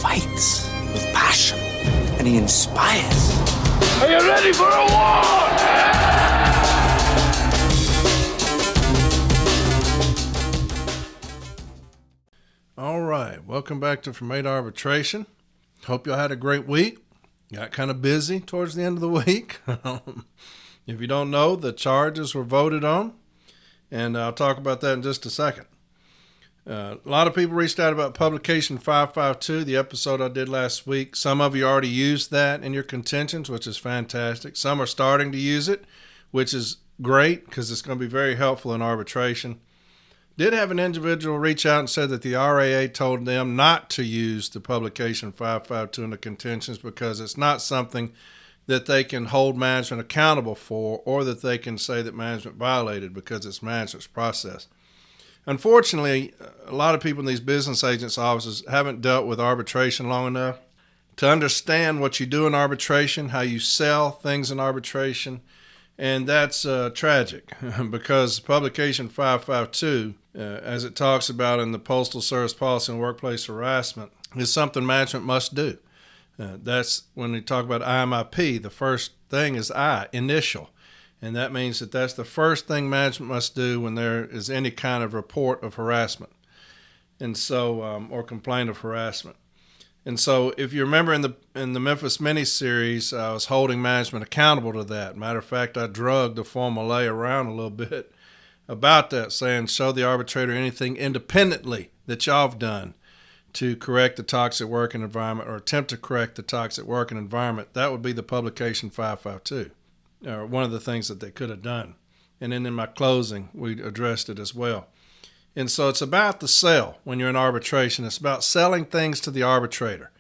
fights with passion, and he inspires. Are you ready for a war? All right, welcome back to From 8 Arbitration. Hope y'all had a great week. Got kind of busy towards the end of the week. If you don't know, the charges were voted on, and I'll talk about that in just a second. A lot of people reached out about Publication 552, the episode I did last week. Some of you already used that in your contentions, which is fantastic. Some are starting to use it, which is great because it's going to be very helpful in arbitration. Did have an individual reach out and said that the RAA told them not to use the Publication 552 in the contentions because it's not something that they can hold management accountable for, or that they can say that management violated because it's management's process. Unfortunately, a lot of people in these business agents' offices haven't dealt with arbitration long enough to understand what you do in arbitration, how you sell things in arbitration, and that's tragic because Publication 552, as it talks about in the Postal Service Policy on Workplace Harassment, is something management must do. That's when we talk about IMIP, the first thing is I, initial. And that means that that's the first thing management must do when there is any kind of report of harassment, and so or complaint of harassment. And so, if you remember in the Memphis miniseries, I was holding management accountable to that. Matter of fact, I drugged the Formal A around a little bit about that, saying show the arbitrator anything independently that y'all have done to correct the toxic working environment or attempt to correct the toxic working environment. That would be the Publication 552. Or one of the things that they could have done. And then in my closing, we addressed it as well. And so it's about the sell when you're in arbitration. It's about selling things to the arbitrator.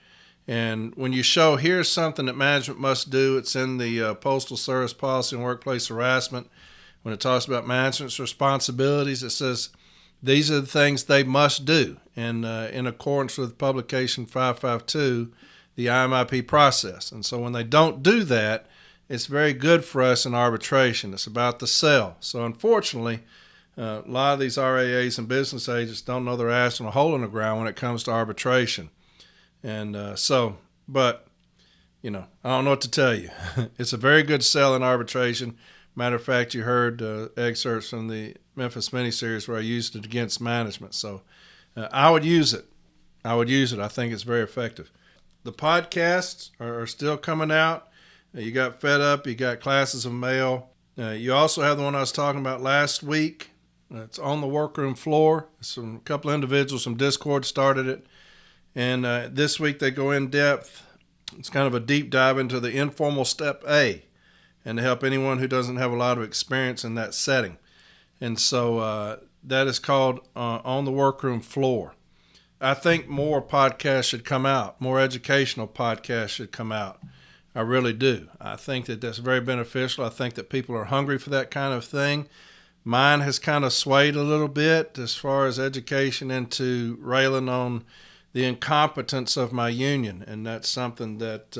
And when you show here's something that management must do, it's in the Postal Service Policy on Workplace Harassment. When it talks about management's responsibilities, it says these are the things they must do. And in accordance with Publication 552, the IMIP process. And so when they don't do that, it's very good for us in arbitration. It's about the sell. So unfortunately, a lot of these RAAs and business agents don't know they're asking a hole in the ground when it comes to arbitration. And but, I don't know what to tell you. It's a very good sell in arbitration. Matter of fact, you heard excerpts from the Memphis miniseries where I used it against management. So I would use it. I think it's very effective. The podcasts are still coming out. You got Fed Up, you got Classes of Mail. You also have the one I was talking about last week. It's on the workroom floor. A couple of individuals from Discord started it. And this week they go in depth. It's kind of a deep dive into the informal step A and to help anyone who doesn't have a lot of experience in that setting. And so that is called On the Workroom Floor. I think more podcasts should come out. More educational podcasts should come out. I really do. I think that that's very beneficial. I think that people are hungry for that kind of thing. Mine has kind of swayed a little bit as far as education into railing on the incompetence of my union, and that's something that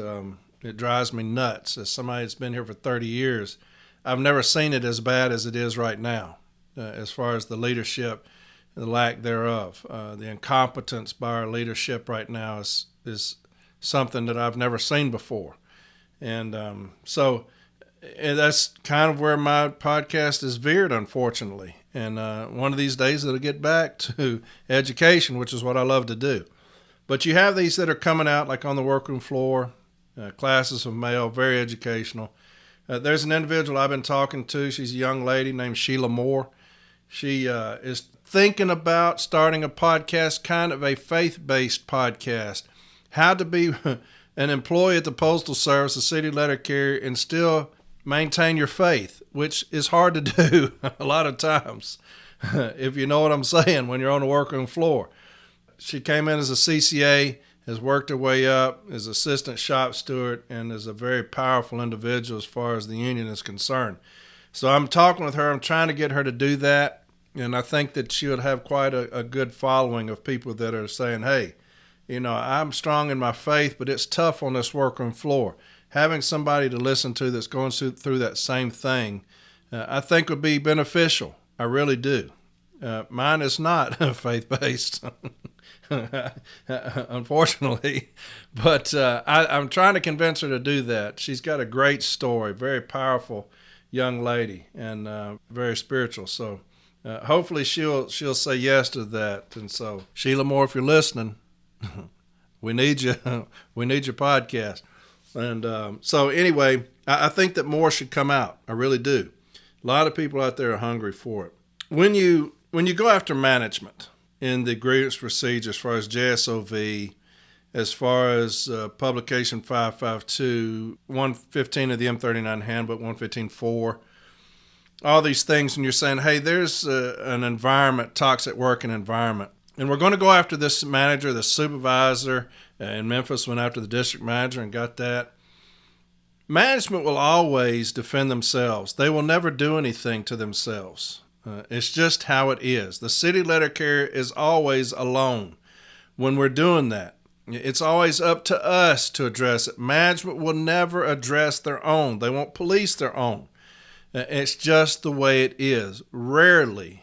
it drives me nuts. As somebody that's been here for 30 years, I've never seen it as bad as it is right now, as far as the leadership and the lack thereof. The incompetence by our leadership right now is something that I've never seen before. And so that's kind of where my podcast is veered, unfortunately. And one of these days it'll get back to education, which is what I love to do. But you have these that are coming out like On the Workroom Floor, Classes of Mail, very educational. There's an individual I've been talking to. She's a young lady named Sheila Moore. She is thinking about starting a podcast, kind of a faith-based podcast. How to be an employee at the Postal Service, a city letter carrier, and still maintain your faith, which is hard to do a lot of times, if you know what I'm saying, when you're on the workroom floor. She came in as a CCA, has worked her way up, is assistant shop steward, and is a very powerful individual as far as the union is concerned. So I'm talking with her. I'm trying to get her to do that, and I think that she would have quite a good following of people that are saying, hey, I'm strong in my faith, but it's tough on this workroom floor. Having somebody to listen to that's going through that same thing, I think would be beneficial. I really do. Mine is not faith-based, unfortunately. But I'm trying to convince her to do that. She's got a great story, very powerful young lady, and very spiritual. So hopefully she'll say yes to that. And so, Sheila Moore, if you're listening, we need you. We need your podcast. And so anyway, I think that more should come out. I really do. A lot of people out there are hungry for it. When you go after management in the grievance procedure, as far as JSOV, as far as publication 552, 115 of the M39 handbook, 115.4, all these things, and you're saying, hey, there's an environment, toxic working environment, and we're going to go after this manager, the supervisor. In Memphis, went after the district manager and got that. Management will always defend themselves. They will never do anything to themselves. It's just how it is. The city letter carrier is always alone when we're doing that. It's always up to us to address it. Management will never address their own. They won't police their own. It's just the way it is. Rarely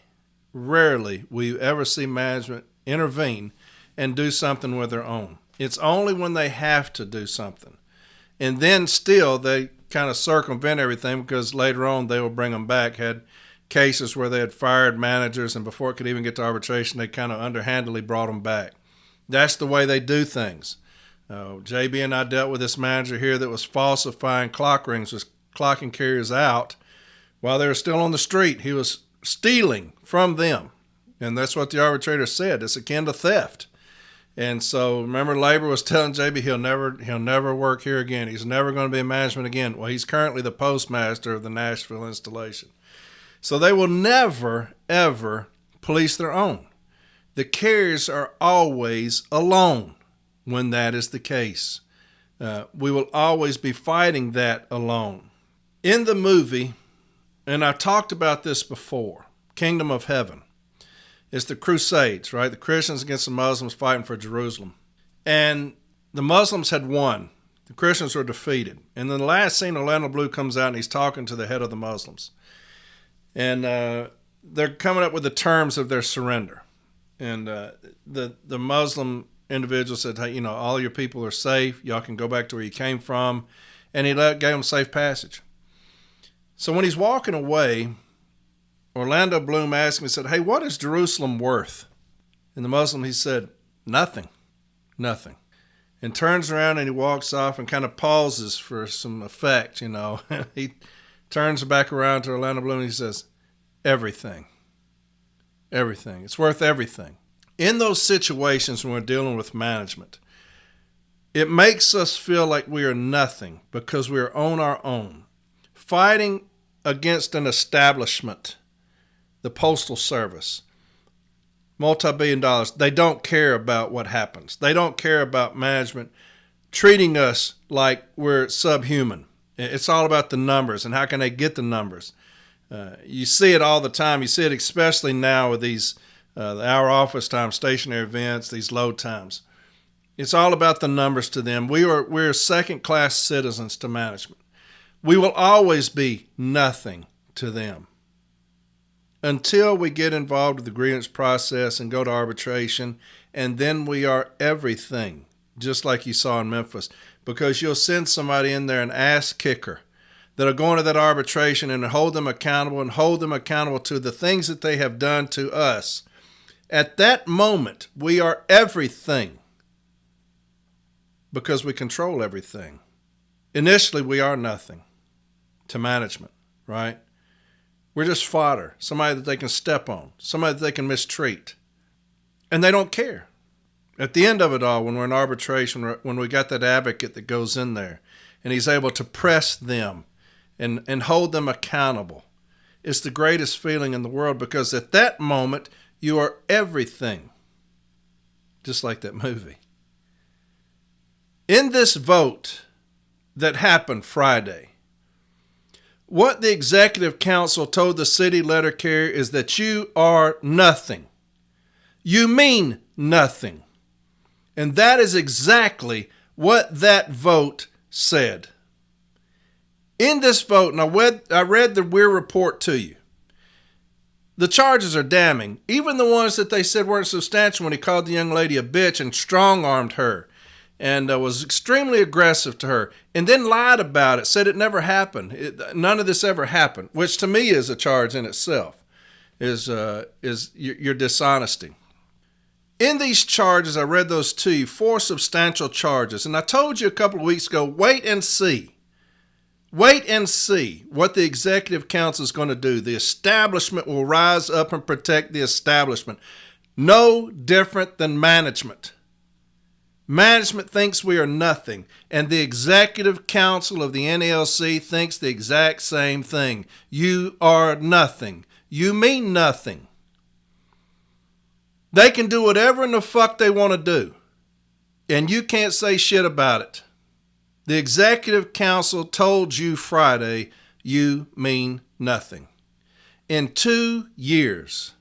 we ever see management intervene and do something with their own. It's only when they have to do something. And then still they kind of circumvent everything, because later on they will bring them back. Had cases where they had fired managers, and before it could even get to arbitration, they kind of underhandedly brought them back. That's the way they do things. JB and I dealt with this manager here that was falsifying clock rings, was clocking carriers out while they were still on the street. He was stealing from them. And that's what the arbitrator said. It's akin to theft. And so, remember, Labor was telling JB he'll never work here again. He's never going to be in management again. Well, he's currently the postmaster of the Nashville installation. So they will never, ever police their own. The carriers are always alone when that is the case. We will always be fighting that alone. In the movie, and I've talked about this before, Kingdom of Heaven, it's the Crusades, right? The Christians against the Muslims fighting for Jerusalem. And the Muslims had won. The Christians were defeated. And then the last scene, Orlando Bloom comes out and he's talking to the head of the Muslims. And they're coming up with the terms of their surrender. And the Muslim individual said, hey, all your people are safe. Y'all can go back to where you came from. And he gave them safe passage. So when he's walking away, Orlando Bloom asked him, he said, hey, what is Jerusalem worth? And the Muslim, he said, nothing. And turns around and he walks off and kind of pauses for some effect, He turns back around to Orlando Bloom and he says, everything. It's worth everything. In those situations when we're dealing with management, it makes us feel like we are nothing because we are on our own, fighting against an establishment. The Postal Service, multi-billion dollars, they don't care about what happens. They don't care about management treating us like we're subhuman. It's all about the numbers and how can they get the numbers. You see it all the time. You see it especially now with these our office time, stationary events, these load times. It's all about the numbers to them. We're second-class citizens to management. We will always be nothing to them. Until we get involved with the grievance process and go to arbitration, and then we are everything, just like you saw in Memphis, because you'll send somebody in there, an ass kicker, that'll go into that arbitration and hold them accountable to the things that they have done to us. At that moment, we are everything because we control everything. Initially, we are nothing to management, right? We're just fodder, somebody that they can step on, somebody that they can mistreat. And they don't care. At the end of it all, when we're in arbitration, when we got that advocate that goes in there and he's able to press them and hold them accountable, it's the greatest feeling in the world because at that moment, you are everything. Just like that movie. In this vote that happened Friday, what the executive council told the city letter carrier is that you are nothing. You mean nothing. And that is exactly what that vote said. In this vote, and I read the Weir report to you, The charges are damning. Even the ones that they said weren't substantial, when he called the young lady a bitch and strong-armed her and was extremely aggressive to her and then lied about it, said it never happened. None of this ever happened, which to me is a charge in itself, is your dishonesty. In these charges, I read those to you, 4 substantial charges. And I told you a couple of weeks ago, wait and see. Wait and see what the executive council is going to do. The establishment will rise up and protect the establishment. No different than management. Management thinks we are nothing, and the executive council of the NLC thinks the exact same thing. You are nothing. You mean nothing. They can do whatever in the fuck they want to do, and you can't say shit about it. The executive council told you Friday, you mean nothing. In 2 years,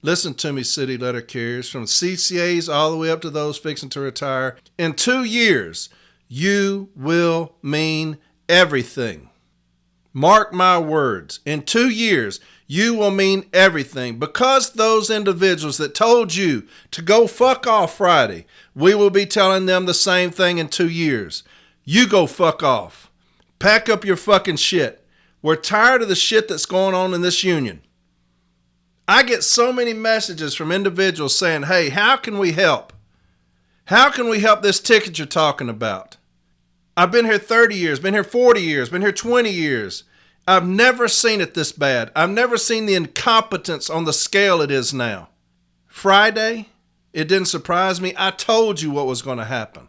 listen to me, city letter carriers, from CCAs all the way up to those fixing to retire. In 2 years, you will mean everything. Mark my words. In 2 years, you will mean everything, because those individuals that told you to go fuck off Friday, we will be telling them the same thing in 2 years. You go fuck off. Pack up your fucking shit. We're tired of the shit that's going on in this union. I get so many messages from individuals saying, hey, how can we help? How can we help this ticket you're talking about? I've been here 30 years, been here 40 years, been here 20 years. I've never seen it this bad. I've never seen the incompetence on the scale it is now. Friday, it didn't surprise me. I told you what was going to happen.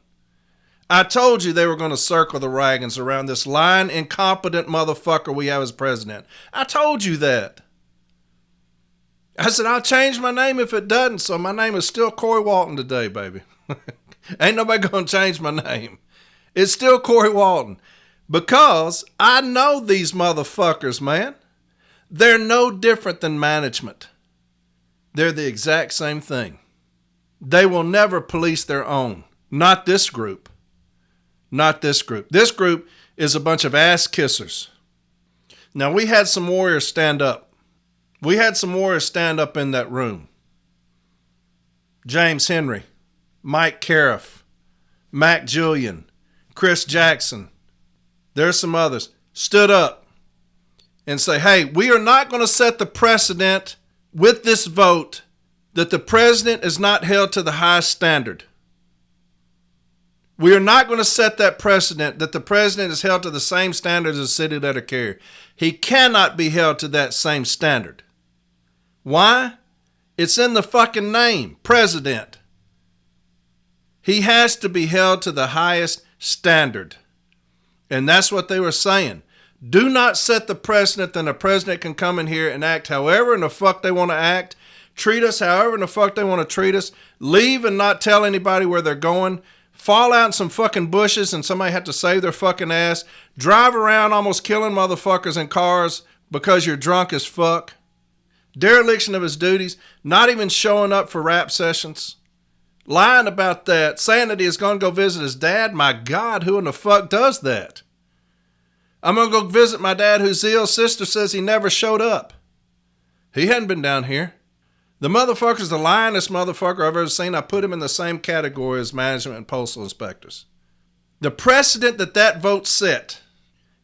I told you they were going to circle the wagons around this lying, incompetent motherfucker we have as president. I told you that. I said, I'll change my name if it doesn't, so my name is still Corey Walton today, baby. Ain't nobody going to change my name. It's still Corey Walton. Because I know these motherfuckers, man. They're no different than management. They're the exact same thing. They will never police their own. Not this group. Not this group. This group is a bunch of ass kissers. Now, we had some warriors stand up. We had some warriors stand up in that room. James Henry, Mike Cariff, Mac Julian, Chris Jackson. There's some others, stood up and say, hey, we are not going to set the precedent with this vote that the president is not held to the highest standard. We are not going to set that precedent that the president is held to the same standard as a city letter carrier. He cannot be held to that same standard. Why? It's in the fucking name, president. He has to be held to the highest standard. And that's what they were saying. Do not set the precedent that a president can come in here and act however in the fuck they want to act, treat us however in the fuck they want to treat us, leave and not tell anybody where they're going, fall out in some fucking bushes and somebody had to save their fucking ass, drive around almost killing motherfuckers in cars because you're drunk as fuck, dereliction of his duties, not even showing up for rap sessions, lying about that, saying that he is going to go visit his dad. My God, who in the fuck does that? I'm going to go visit my dad whose ill sister says he never showed up. He hadn't been down here. The motherfucker's the lyingest motherfucker I've ever seen. I put him in the same category as management and postal inspectors. The precedent that vote set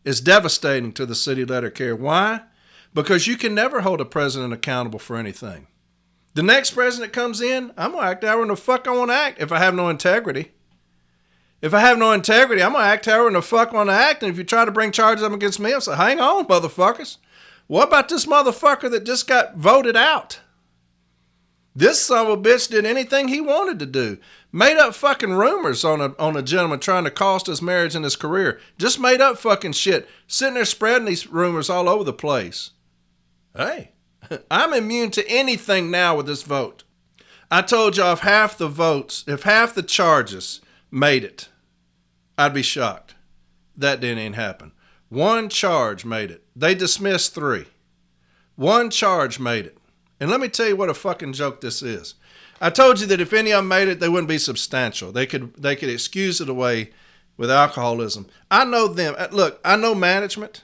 is devastating to the city letter carrier. Why? Because you can never hold a president accountable for anything. The next president comes in, I'm going to act however the fuck I want to act if I have no integrity. If I have no integrity, I'm going to act however the fuck I want to act. And if you try to bring charges up against me, I'll say, hang on, motherfuckers. What about this motherfucker that just got voted out? This son of a bitch did anything he wanted to do. Made up fucking rumors on a gentleman trying to cost his marriage and his career. Just made up fucking shit. Sitting there spreading these rumors all over the place. Hey, I'm immune to anything now with this vote. I told y'all if half the charges made it, I'd be shocked. That didn't happen. One charge made it. They dismissed 3. One charge made it. And let me tell you what a fucking joke this is. I told you that if any of them made it, they wouldn't be substantial. They could excuse it away with alcoholism. I know them. Look, I know management.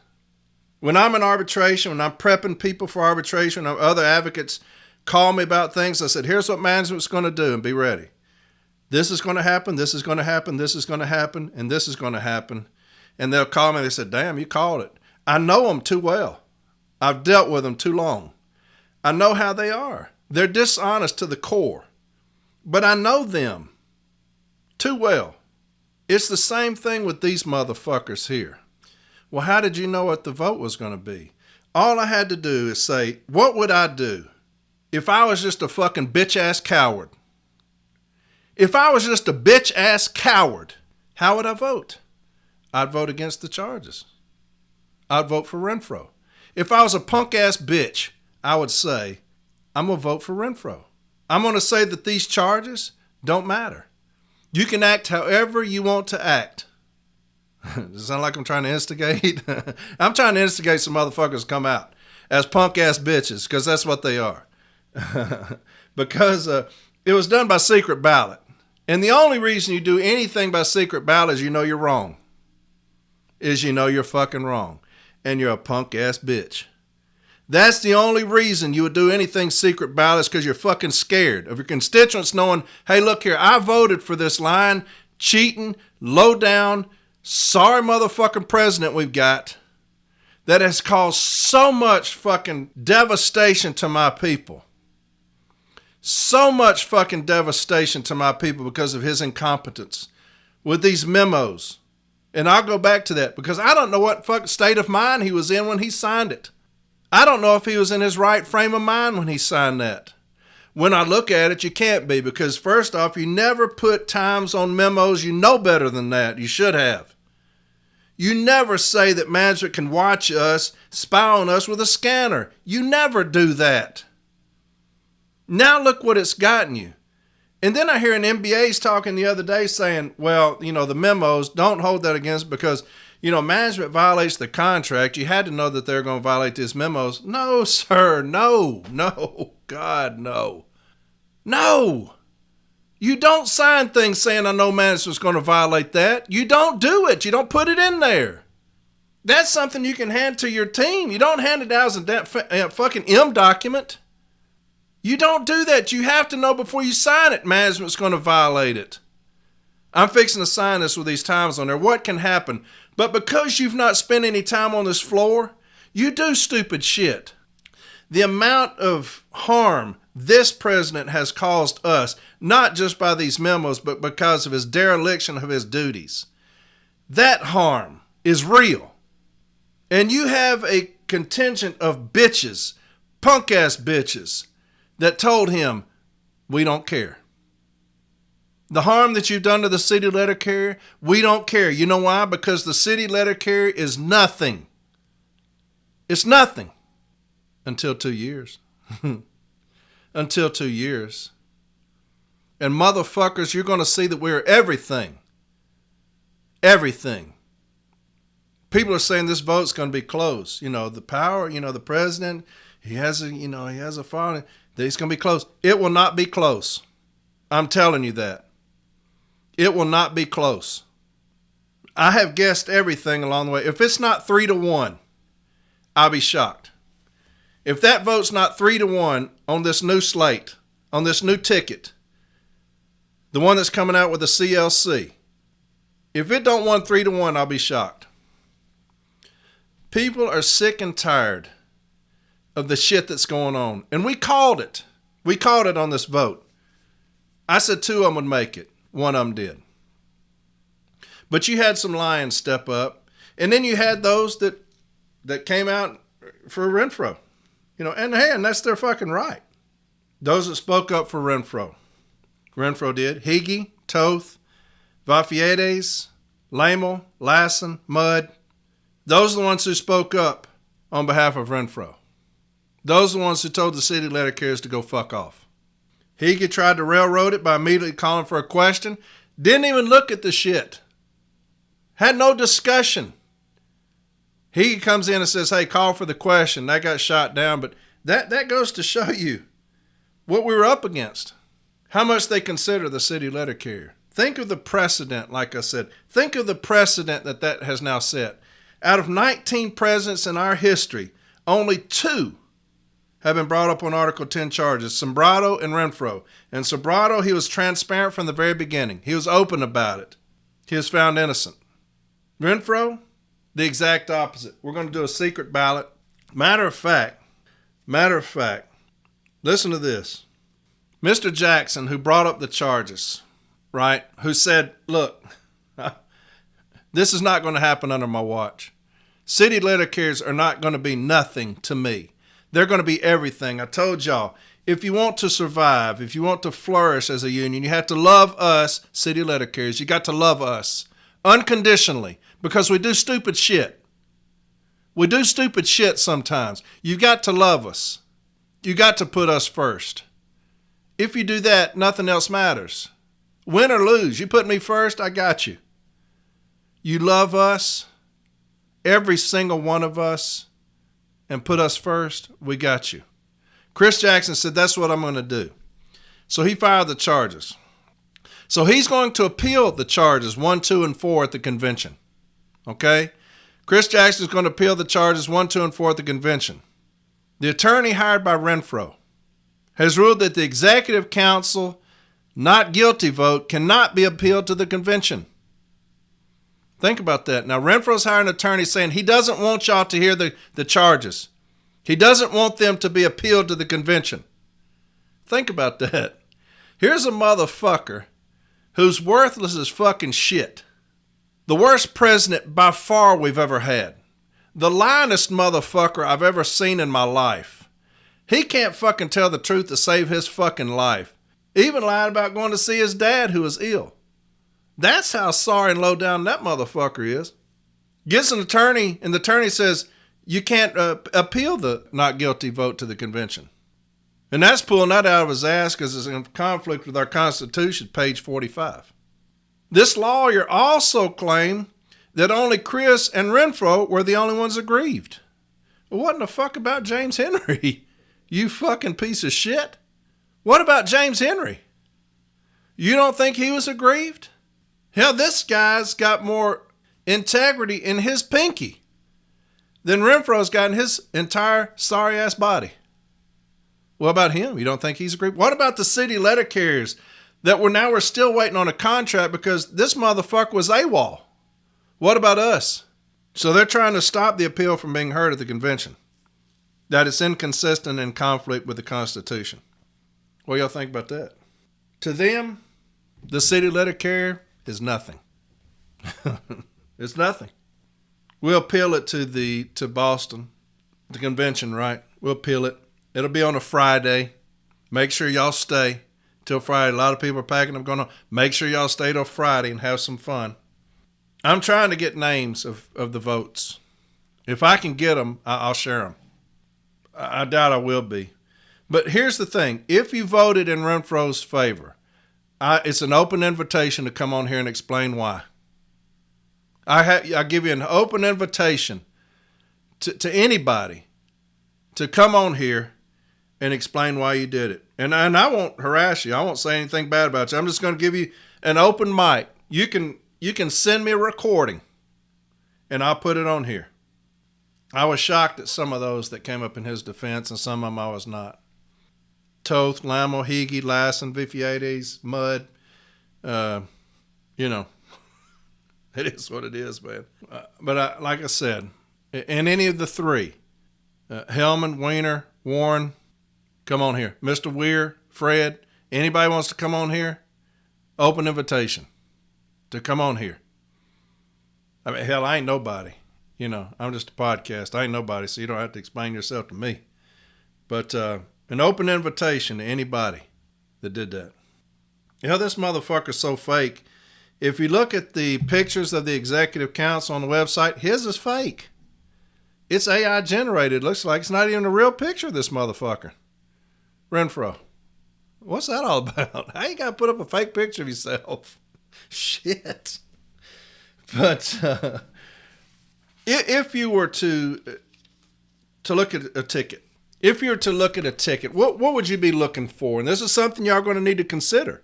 When I'm in arbitration, when I'm prepping people for arbitration, or other advocates call me about things, I said, here's what management's going to do, and be ready. This is going to happen, this is going to happen, this is going to happen, and this is going to happen. And they'll call me and they said, damn, you called it. I know them too well. I've dealt with them too long. I know how they are. They're dishonest to the core. But I know them too well. It's the same thing with these motherfuckers here. Well, how did you know what the vote was going to be? All I had to do is say, what would I do if I was just a fucking bitch-ass coward? If I was just a bitch-ass coward, how would I vote? I'd vote against the charges. I'd vote for Renfro. If I was a punk-ass bitch, I would say, I'm going to vote for Renfro. I'm going to say that these charges don't matter. You can act however you want to act. Does it sound like I'm trying to instigate? I'm trying to instigate some motherfuckers to come out as punk-ass bitches, because that's what they are. Because it was done by secret ballot. And the only reason you do anything by secret ballot is you know you're wrong. Is you know you're fucking wrong. And you're a punk-ass bitch. That's the only reason you would do anything secret ballot, is because you're fucking scared of your constituents knowing, hey, look here, I voted for this lying, cheating, low down, sorry motherfucking president we've got that has caused so much fucking devastation to my people. So much fucking devastation to my people because of his incompetence with these memos. And I'll go back to that because I don't know what fucking state of mind he was in when he signed it. I don't know if he was in his right frame of mind when he signed that. When I look at it, you can't be, because first off, you never put times on memos. You know better than that. You should have. You never say that management can watch us, spy on us with a scanner. You never do that. Now look what it's gotten you. And then I hear an MBA's talking the other day saying, well, the memos, don't hold that against because, management violates the contract. You had to know that they're going to violate these memos. No, sir. No. God, no. No. You don't sign things saying I know management's going to violate that. You don't do it. You don't put it in there. That's something you can hand to your team. You don't hand it out as a fucking M document. You don't do that. You have to know before you sign it, management's going to violate it. I'm fixing to sign this with these times on there. What can happen? But because you've not spent any time on this floor, you do stupid shit. The amount of harm this president has caused us, not just by these memos, but because of his dereliction of his duties. That harm is real. And you have a contingent of bitches, punk-ass bitches, that told him, we don't care. The harm that you've done to the city letter carrier, we don't care. You know why? Because the city letter carrier is nothing. It's nothing. Until 2 years. Until 2 years. And motherfuckers, you're going to see that we're everything. Everything. People are saying this vote's going to be close. The power, the president, he has a following. It's going to be close. It will not be close. I'm telling you that. It will not be close. I have guessed everything along the way. If it's not 3-1, I'll be shocked. If that vote's not 3-1 on this new slate, on this new ticket, the one that's coming out with the CLC, if it don't win 3-1, I'll be shocked. People are sick and tired of the shit that's going on. And we called it. We called it on this vote. I said 2 of them would make it. 1 of them did. But you had some lions step up. And then you had those that came out for Renfro. And that's their fucking right. Those that spoke up for Renfro. Renfro did. Higgy, Toth, Vafiedes, Lamel, Lassen, Mudd. Those are the ones who spoke up on behalf of Renfro. Those are the ones who told the city letter carriers to go fuck off. Higgy tried to railroad it by immediately calling for a question. Didn't even look at the shit. Had no discussion. Higgy comes in and says, hey, call for the question. That got shot down. But that goes to show you what we were up against. How much they consider the city letter carrier. Think of the precedent, like I said. Think of the precedent that has now set. Out of 19 presidents in our history, only 2 have been brought up on Article 10 charges, Sombrado and Renfro. And Sombrado, he was transparent from the very beginning. He was open about it. He was found innocent. Renfro, the exact opposite. We're going to do a secret ballot. Matter of fact, listen to this. Mr. Jackson, who brought up the charges, right, who said, look, this is not going to happen under my watch. City letter carriers are not going to be nothing to me. They're going to be everything. I told y'all, if you want to survive, if you want to flourish as a union, you have to love us, city letter carriers. You got to love us unconditionally because we do stupid shit. We do stupid shit sometimes. You got to love us. You got to put us first. If you do that, nothing else matters. Win or lose, you put me first, I got you. You love us, every single one of us, and put us first, we got you. Chris Jackson said, that's what I'm going to do. So he filed the charges. So he's going to appeal the charges 1, 2, and 4 at the convention. Okay? Chris Jackson is going to appeal the charges 1, 2, and 4 at the convention. The attorney hired by Renfro has ruled that the executive council not guilty vote cannot be appealed to the convention. Think about that. Now, Renfro's hiring an attorney saying he doesn't want y'all to hear the charges. He doesn't want them to be appealed to the convention. Think about that. Here's a motherfucker who's worthless as fucking shit. The worst president by far we've ever had. The lyingest motherfucker I've ever seen in my life. He can't fucking tell the truth to save his fucking life. Even lied about going to see his dad who was ill. That's how sorry and low down that motherfucker is. Gets an attorney, and the attorney says, you can't appeal the not guilty vote to the convention. And that's pulling that out of his ass because it's in conflict with our Constitution, page 45. This lawyer also claimed that only Chris and Renfro were the only ones aggrieved. Well, what in the fuck about James Henry? You fucking piece of shit. What about James Henry? You don't think he was aggrieved? Hell, this guy's got more integrity in his pinky than Renfro's got in his entire sorry-ass body. What about him? You don't think he's aggrieved? What about the city letter carriers that we're still waiting on a contract because this motherfucker was AWOL? What about us? So they're trying to stop the appeal from being heard at the convention. That it's inconsistent and in conflict with the Constitution. What do y'all think about that? To them, the city letter carrier is nothing. It's nothing. We'll appeal it to Boston, the convention, right? We'll appeal it. It'll be on a Friday. Make sure y'all stay till Friday. A lot of people are packing up going on. Make sure y'all stay till Friday and have some fun. I'm trying to get names of the votes. If I can get them, I'll share them. I doubt I will be. But here's the thing. If you voted in Renfro's favor, it's an open invitation to come on here and explain why. I give you an open invitation to anybody to come on here and explain why you did it. And I won't harass you. I won't say anything bad about you. I'm just going to give you an open mic. You can send me a recording and I'll put it on here. I was shocked at some of those that came up in his defense, and some of them I was not. Toth, Lamo, Higgy, Lassen, Vifiedes, Mudd. It is what it is, man. But like I said, in any of the three, Hellman, Weiner, Warren, come on here. Mr. Weir, Fred, anybody wants to come on here, open invitation to come on here. I mean, hell, I ain't nobody. I'm just a podcast. I ain't nobody, so you don't have to explain yourself to me. But an open invitation to anybody that did that. This motherfucker's so fake. If you look at the pictures of the executive council on the website, his is fake. It's AI generated. Looks like it's not even a real picture of this motherfucker. Renfro. What's that all about? How you got to put up a fake picture of yourself? Shit. But if you were to look at a ticket, what would you be looking for? And this is something y'all are going to need to consider.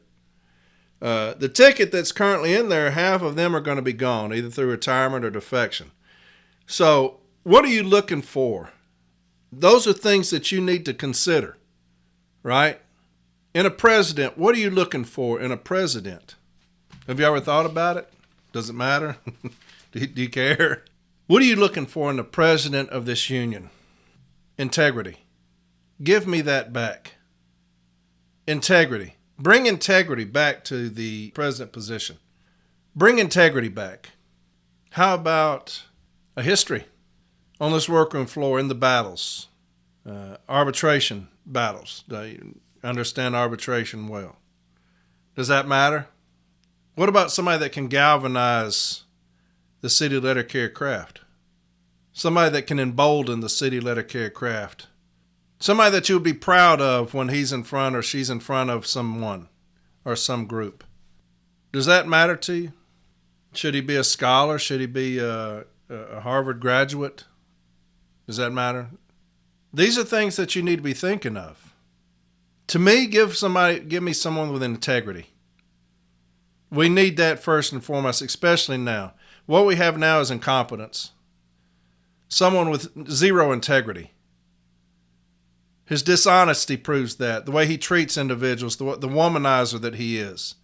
The ticket that's currently in there, half of them are going to be gone, either through retirement or defection. So what are you looking for? Those are things that you need to consider, right? In a president, what are you looking for in a president? Have you ever thought about it? Does it matter? Do you care? What are you looking for in the president of this union? Integrity. Give me that back. Integrity. Bring integrity back to the president position. Bring integrity back. How about a history on this workroom floor in the battles? Arbitration battles. Do you understand arbitration well? Does that matter? What about somebody that can galvanize the city letter carrier craft? Somebody that can embolden the city letter carrier craft? Somebody that you'll be proud of when he's in front or she's in front of someone or some group. Does that matter to you? Should he be a scholar? Should he be a Harvard graduate? Does that matter? These are things that you need to be thinking of. To me, give me someone with integrity. We need that first and foremost, especially now. What we have now is incompetence. Someone with zero integrity. His dishonesty proves that. The way he treats individuals, the womanizer that he is.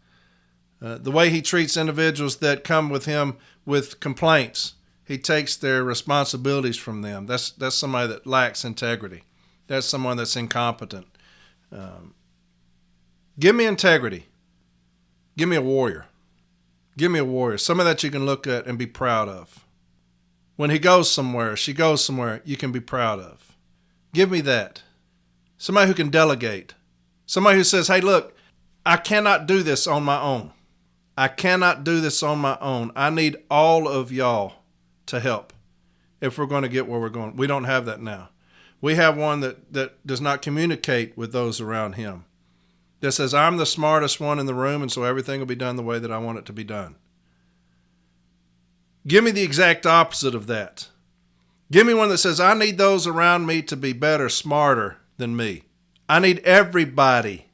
The way he treats individuals that come with him with complaints. He takes their responsibilities from them. That's somebody that lacks integrity. That's someone that's incompetent. Give me integrity. Give me a warrior. Give me a warrior. Somebody that you can look at and be proud of. When he goes somewhere, she goes somewhere, you can be proud of. Give me that. Somebody who can delegate. Somebody who says, hey, look, I cannot do this on my own. I cannot do this on my own. I need all of y'all to help if we're going to get where we're going. We don't have that now. We have one that does not communicate with those around him. That says, I'm the smartest one in the room, and so everything will be done the way that I want it to be done. Give me the exact opposite of that. Give me one that says, I need those around me to be better, smarter than me. I need everybody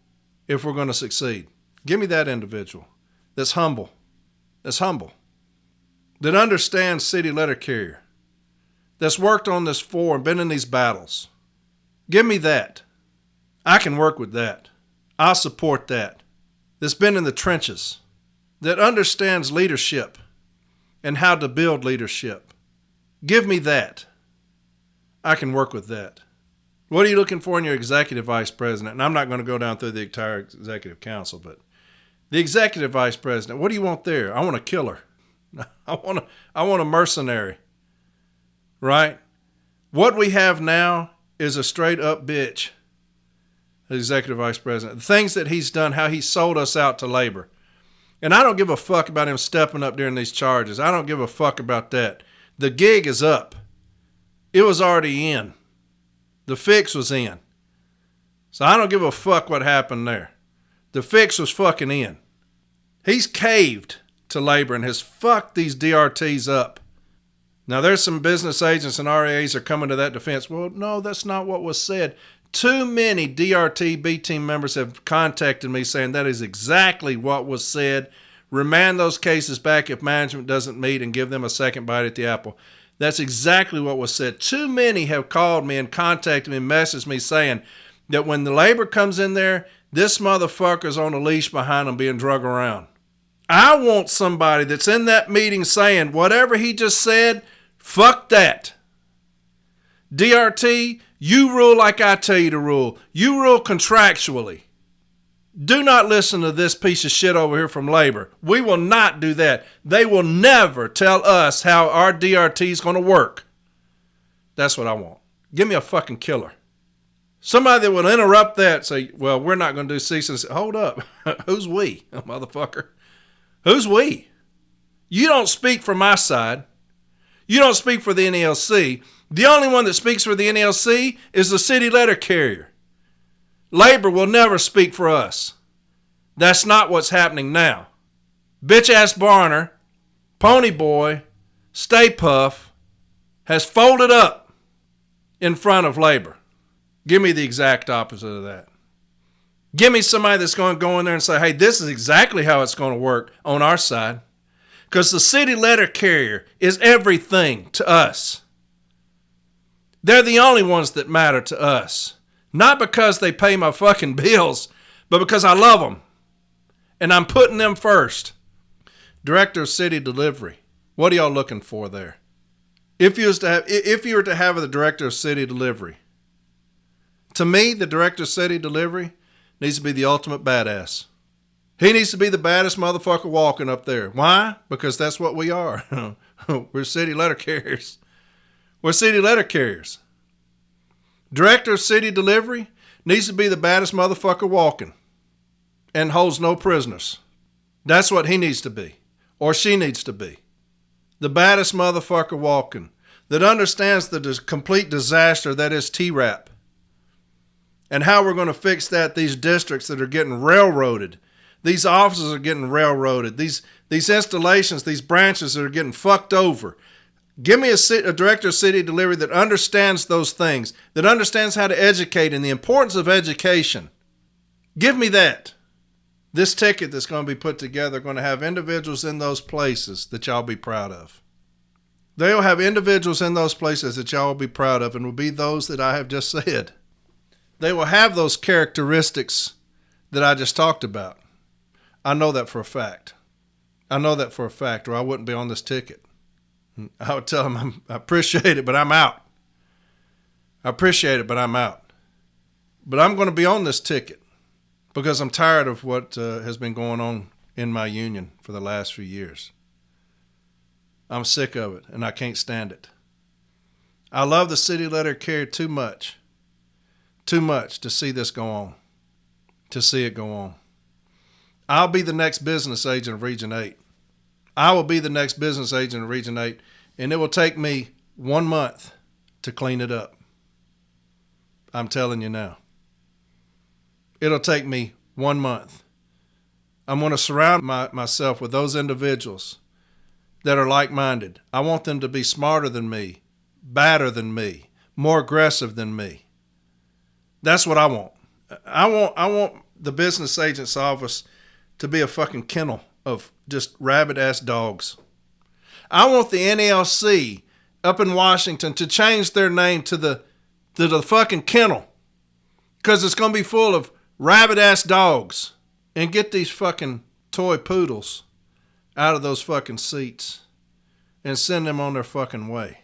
if we're going to succeed. Give me that individual that's humble, that understands city letter carrier, that's worked on this floor and been in these battles. Give me that. I can work with that. I'll support that. That's been in the trenches, that understands leadership and how to build leadership. Give me that. I can work with that. What are you looking for in your executive vice president? And I'm not going to go down through the entire executive council, but the executive vice president, what do you want there? I want a killer. I want a mercenary, right? What we have now is a straight up bitch, the executive vice president. The things that he's done, how he sold us out to labor. And I don't give a fuck about him stepping up during these charges. I don't give a fuck about that. The gig is up. It was already in. The fix was in. So I don't give a fuck what happened there. The fix was fucking in. He's caved to labor and has fucked these DRTs up. Now there's some business agents and RAs are coming to that defense. Well, no, that's not what was said. Too many DRT B team members have contacted me saying that is exactly what was said. Remand those cases back if management doesn't meet and give them a second bite at the apple. That's exactly what was said. Too many have called me and contacted me and messaged me saying that when the labor comes in there, this motherfucker's on a leash behind them being drug around. I want somebody that's in that meeting saying whatever he just said, fuck that. DRT, you rule like I tell you to rule. You rule contractually. Do not listen to this piece of shit over here from labor. We will not do that. They will never tell us how our DRT is going to work. That's what I want. Give me a fucking killer. Somebody that will interrupt that, say, well, we're not going to do cease and desist. Hold up. Who's we, motherfucker? Who's we? You don't speak for my side. You don't speak for the NLC. The only one that speaks for the NLC is the city letter carrier. Labor will never speak for us. That's not what's happening now. Bitch-ass Barner, Pony Boy, Stay Puff has folded up in front of labor. Give me the exact opposite of that. Give me somebody that's going to go in there and say, hey, this is exactly how it's going to work on our side. Because the city letter carrier is everything to us. They're the only ones that matter to us. Not because they pay my fucking bills, but because I love them. And I'm putting them first. Director of City Delivery. What are y'all looking for there? If you were to have the Director of City Delivery, to me, the Director of City Delivery needs to be the ultimate badass. He needs to be the baddest motherfucker walking up there. Why? Because that's what we are. We're city letter carriers. We're city letter carriers. Director of City Delivery needs to be the baddest motherfucker walking and holds no prisoners. That's what he needs to be, or she needs to be. The baddest motherfucker walking that understands the complete disaster that is T-Rap and how we're going to fix that. These districts that are getting railroaded, these offices are getting railroaded, these installations, these branches that are getting fucked over. Give me a Director of City Delivery that understands those things, that understands how to educate and the importance of education. Give me that. This ticket that's going to be put together are going to have individuals in those places that y'all be proud of. They'll have individuals in those places that y'all will be proud of, and will be those that I have just said. They will have those characteristics that I just talked about. I know that for a fact. I know that for a fact, or I wouldn't be on this ticket. I would tell them I appreciate it, but I'm out. I appreciate it, but I'm out. But I'm going to be on this ticket because I'm tired of what has been going on in my union for the last few years. I'm sick of it, and I can't stand it. I love the city letter carrier too much to see this go on, to see it go on. I'll be the next business agent of Region 8. I will be the next business agent of Region 8, and it will take me 1 month to clean it up. I'm telling you now. It'll take me 1 month. I'm going to surround myself with those individuals that are like-minded. I want them to be smarter than me, badder than me, more aggressive than me. That's what I want. I want the business agent's office to be a fucking kennel of just rabid-ass dogs. I want the NALC up in Washington to change their name to the fucking kennel, because it's going to be full of rabid-ass dogs, and get these fucking toy poodles out of those fucking seats and send them on their fucking way.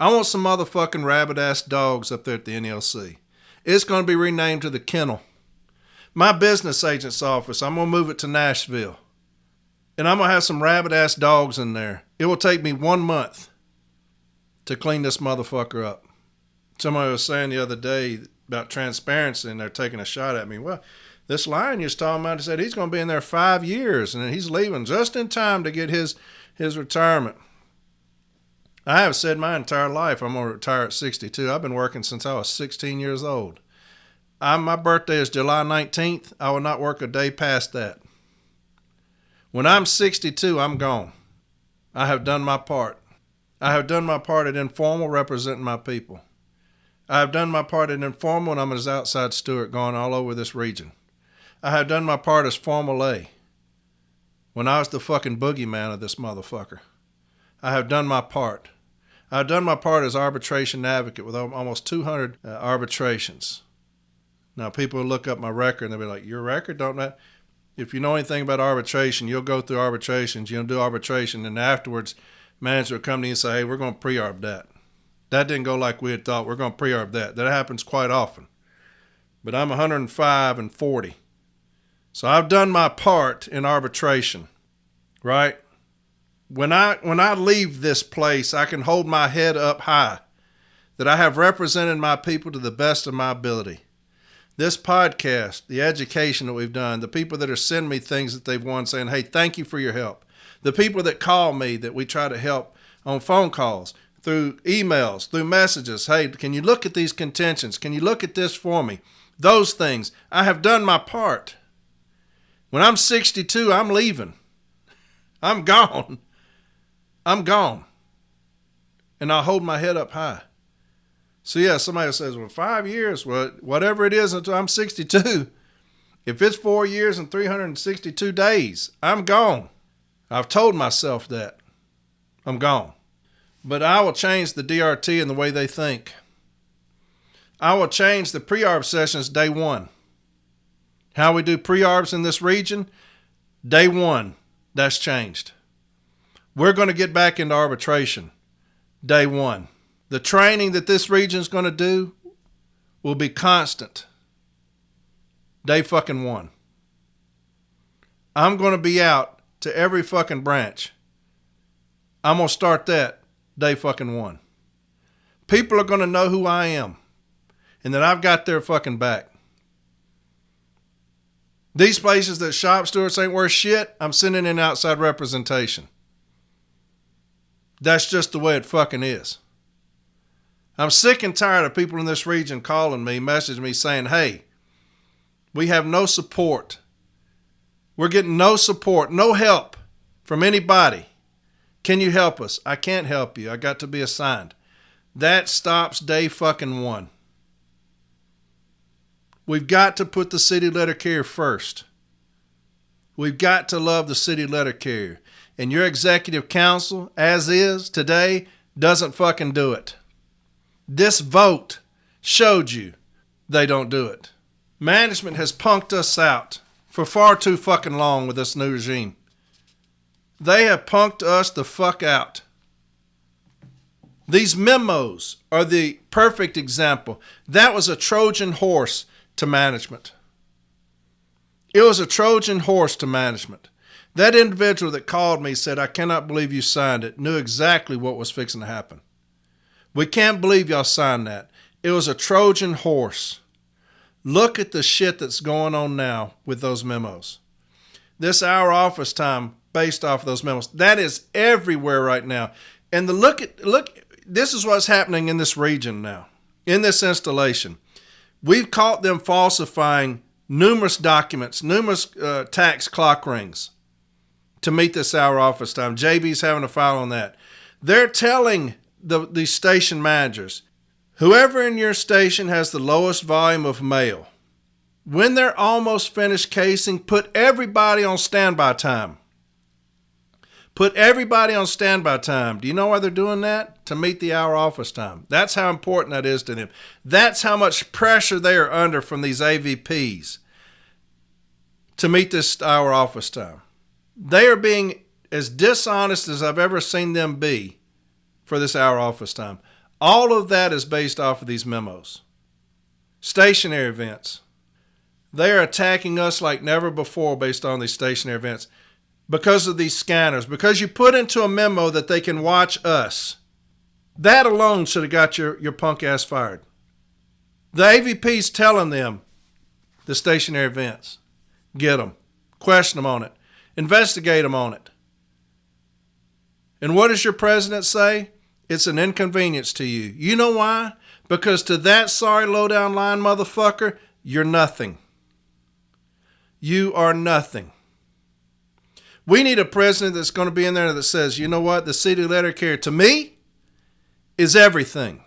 I want some motherfucking rabid-ass dogs up there at the NLC. It's going to be renamed to the kennel. My business agent's office, I'm going to move it to Nashville. And I'm going to have some rabid-ass dogs in there. It will take me 1 month to clean this motherfucker up. Somebody was saying the other day about transparency, and they're taking a shot at me. Well, this line you're talking about, said he's going to be in there 5 years, and he's leaving just in time to get his retirement. I have said my entire life I'm going to retire at 62. I've been working since I was 16 years old. My birthday is July 19th. I will not work a day past that. When I'm 62, I'm gone. I have done my part. I have done my part at informal representing my people. I have done my part at informal when I'm as outside steward going all over this region. I have done my part as formal A when I was the fucking boogeyman of this motherfucker. I have done my part. I have done my part as arbitration advocate with almost 200 arbitrations. Now, people will look up my record and they'll be like, your record? Don't that? If you know anything about arbitration, you'll go through arbitrations, you'll do arbitration, and afterwards, manager will come to you and say, hey, we're going to pre-arb that. That didn't go like we had thought. We're going to pre-arb that. That happens quite often. But I'm 105 and 40. So I've done my part in arbitration, right? When I leave this place, I can hold my head up high that I have represented my people to the best of my ability. This podcast, the education that we've done, the people that are sending me things that they've won saying, hey, thank you for your help. The people that call me that we try to help on phone calls, through emails, through messages. Hey, can you look at these contentions? Can you look at this for me? Those things. I have done my part. When I'm 62, I'm leaving. I'm gone. I'm gone. And I'll hold my head up high. So yeah, somebody says, well, 5 years, well, whatever it is until I'm 62. If it's 4 years and 362 days, I'm gone. I've told myself that. I'm gone. But I will change the DRT and the way they think. I will change the pre-arb sessions day one. How we do pre-arbs in this region, day one, that's changed. We're going to get back into arbitration, day one. The training that this region is going to do will be constant, day fucking one. I'm going to be out to every fucking branch. I'm going to start that day fucking one. People are going to know who I am and that I've got their fucking back. These places that shop stewards ain't worth shit, I'm sending in outside representation. That's just the way it fucking is. I'm sick and tired of people in this region calling me, messaging me saying, hey, we have no support. We're getting no support, no help from anybody. Can you help us? I can't help you. I got to be assigned. That stops day fucking one. We've got to put the city letter carrier first. We've got to love the city letter carrier. And your executive council, as is today, doesn't fucking do it. This vote showed you they don't do it. Management has punked us out for far too fucking long with this new regime. They have punked us the fuck out. These memos are the perfect example. That was a Trojan horse to management. It was a Trojan horse to management. That individual that called me said, I cannot believe you signed it, knew exactly what was fixing to happen. We can't believe y'all signed that. It was a Trojan horse. Look at the shit that's going on now with those memos. This hour office time based off of those memos, that is everywhere right now. And look, this is what's happening in this region now, in this installation. We've caught them falsifying numerous documents, numerous tax clock rings to meet this hour office time. JB's having a file on that. They're telling the station managers, whoever in your station has the lowest volume of mail, when they're almost finished casing, put everybody on standby time. Put everybody on standby time. Do you know why they're doing that? To meet the hour office time. That's how important that is to them. That's how much pressure they are under from these AVPs to meet this hour office time. They are being as dishonest as I've ever seen them be for this hour office time. All of that is based off of these memos. Stationary events. They are attacking us like never before based on these stationary events. Because of these scanners, because you put into a memo that they can watch us. That alone should have got your punk ass fired. The AVP's telling them the stationary events. Get them. Question them on it. Investigate them on it. And what does your president say? It's an inconvenience to you. You know why? Because to that sorry low-down line motherfucker, you're nothing. You are nothing. We need a president that's going to be in there that says, you know what, the city letter carrier to me is everything.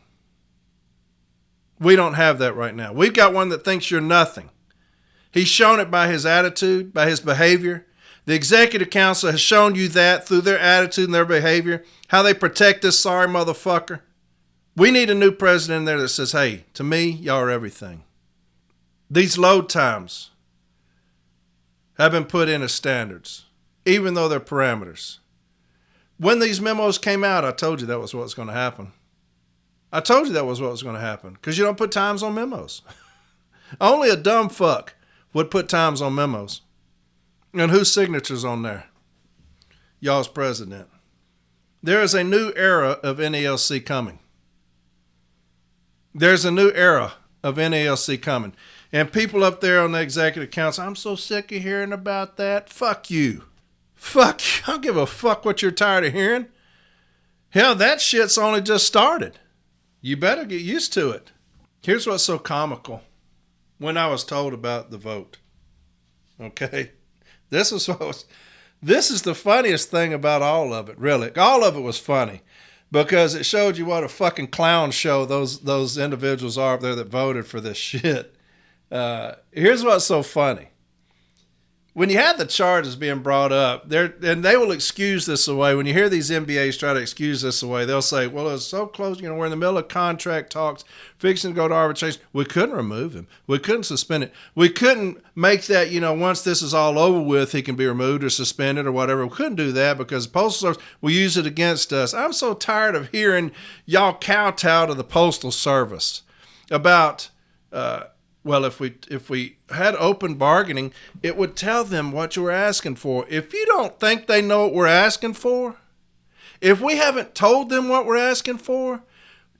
We don't have that right now. We've got one that thinks you're nothing. He's shown it by his attitude, by his behavior. The executive council has shown you that through their attitude and their behavior, how they protect this sorry motherfucker. We need a new president in there that says, hey, to me, y'all are everything. These load times have been put in as standards, even though they're parameters. When these memos came out, I told you that was what was going to happen. I told you that was what was going to happen because you don't put times on memos. Only a dumb fuck would put times on memos. And whose signature's on there? Y'all's president. There is a new era of NALC coming. There's a new era of NALC coming. And people up there on the executive council, I'm so sick of hearing about that. Fuck you. Fuck you. I don't give a fuck what you're tired of hearing. Hell, that shit's only just started. You better get used to it. Here's what's so comical. When I was told about the vote. Okay? This is the funniest thing about all of it, really. All of it was funny. Because it showed you what a fucking clown show those individuals are up there that voted for this shit. Here's what's so funny. when you have the charges being brought up, and they will excuse this away. When you hear these NBAs try to excuse this away, they'll say, well, it's so close. We're in the middle of contract talks, fixing to go to arbitration. We couldn't remove him. We couldn't suspend it. We couldn't make that, once this is all over with, he can be removed or suspended or whatever. We couldn't do that because the Postal Service will use it against us. I'm so tired of hearing y'all kowtow to the Postal Service about well, if we had open bargaining, it would tell them what you were asking for. If you don't think they know what we're asking for, if we haven't told them what we're asking for,